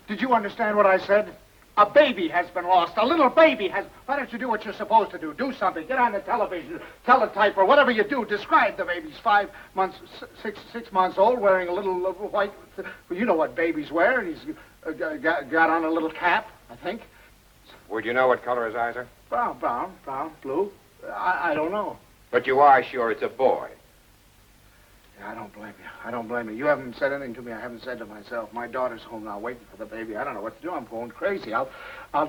Speaker 6: Did you understand what I said? A baby has been lost. A little baby has... Why don't you do what you're supposed to do? Do something. Get on the television, teletype, or whatever you do. Describe the baby. He's 5 months, 6 months old, wearing a little white... Well, you know what babies wear. And he's got on a little cap, I think.
Speaker 3: Would you know what color his eyes are?
Speaker 6: Brown, blue. I don't know.
Speaker 3: But you are sure it's a boy.
Speaker 6: Yeah, I don't blame you. You haven't said anything to me I haven't said to myself. My daughter's home now waiting for the baby. I don't know what to do. I'm going crazy. I'll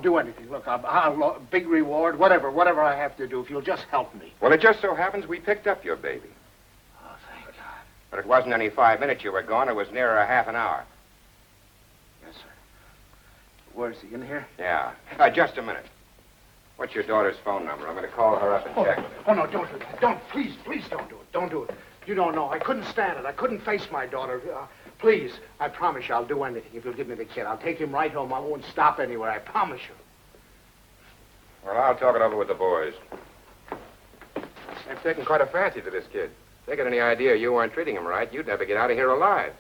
Speaker 6: do anything. Look, I'll big reward, whatever I have to do, if you'll just help me.
Speaker 3: Well, it just so happens we picked up your baby.
Speaker 6: Oh, thank God.
Speaker 3: But it wasn't any 5 minutes you were gone. It was nearer a half an hour.
Speaker 6: Yes, sir. Where is he, in here?
Speaker 3: Yeah. Just a minute. What's your daughter's phone number? I'm going to call her up and check.
Speaker 6: Oh, no, don't do that. Please don't do it. Don't do it. You don't know. I couldn't stand it. I couldn't face my daughter. Please, I promise you I'll do anything if you'll give me the kid. I'll take him right home. I won't stop anywhere. I promise you.
Speaker 3: Well, I'll talk it over with the boys. They've taken quite a fancy to this kid. If they got any idea you weren't treating him right, you'd never get out of here alive.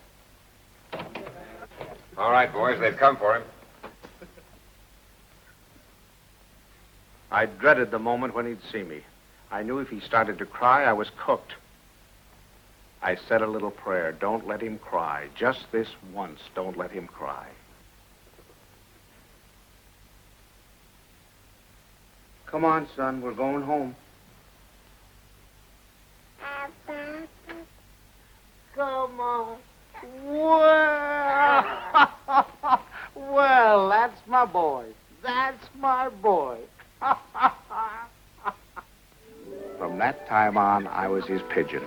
Speaker 3: All right, boys, they've come for him.
Speaker 6: I dreaded the moment when he'd see me. I knew if he started to cry, I was cooked. I said a little prayer. Don't let him cry. Just this once, don't let him cry. Come on, son. We're going home. Come on. Well, that's my boy. That's my boy. From that time on, I was his pigeon.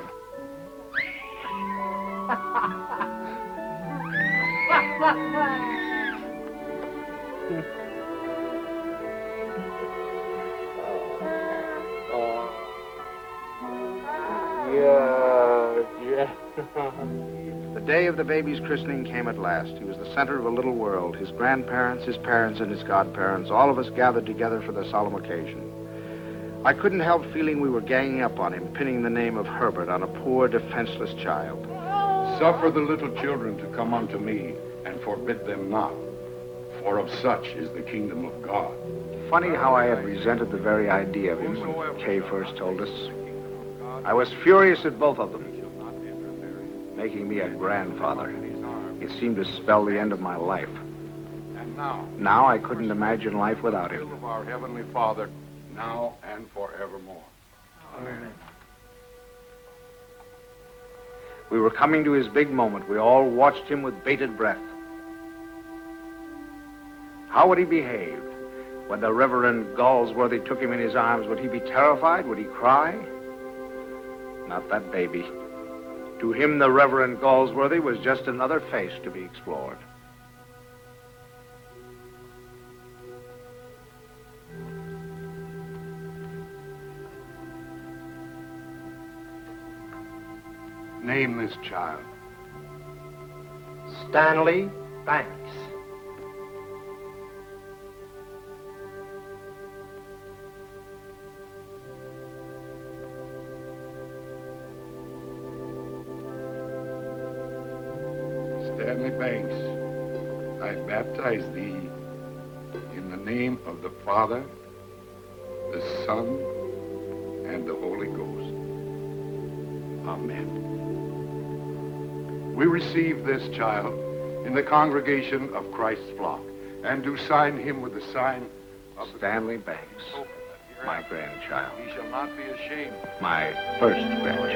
Speaker 6: The day of the baby's christening came at last. He was the center of a little world. His grandparents, his parents, and his godparents, all of us gathered together for the solemn occasion. I couldn't help feeling we were ganging up on him, pinning the name of Herbert on a poor, defenseless child.
Speaker 14: Suffer the little children to come unto me, and forbid them not, for of such is the kingdom of God.
Speaker 6: Funny how I had resented the very idea of him when Kay first told us. I was furious at both of them. Making me a grandfather. It seemed to spell the end of my life.
Speaker 14: And
Speaker 6: now I couldn't imagine life without him.
Speaker 14: The will of our Heavenly Father, now and forevermore.
Speaker 6: Amen. We were coming to his big moment. We all watched him with bated breath. How would he behave? When the Reverend Galsworthy took him in his arms, would he be terrified? Would he cry? Not that baby. To him, the Reverend Galsworthy was just another face to be explored.
Speaker 14: Name this child.
Speaker 11: Stanley Banks.
Speaker 14: Stanley Banks, I baptize thee in the name of the Father, the Son, and the Holy Ghost. Amen. We receive this child in the congregation of Christ's flock, and do sign him with the sign of
Speaker 6: Stanley Banks, my grandchild.
Speaker 14: He shall not be ashamed.
Speaker 6: My first grandchild.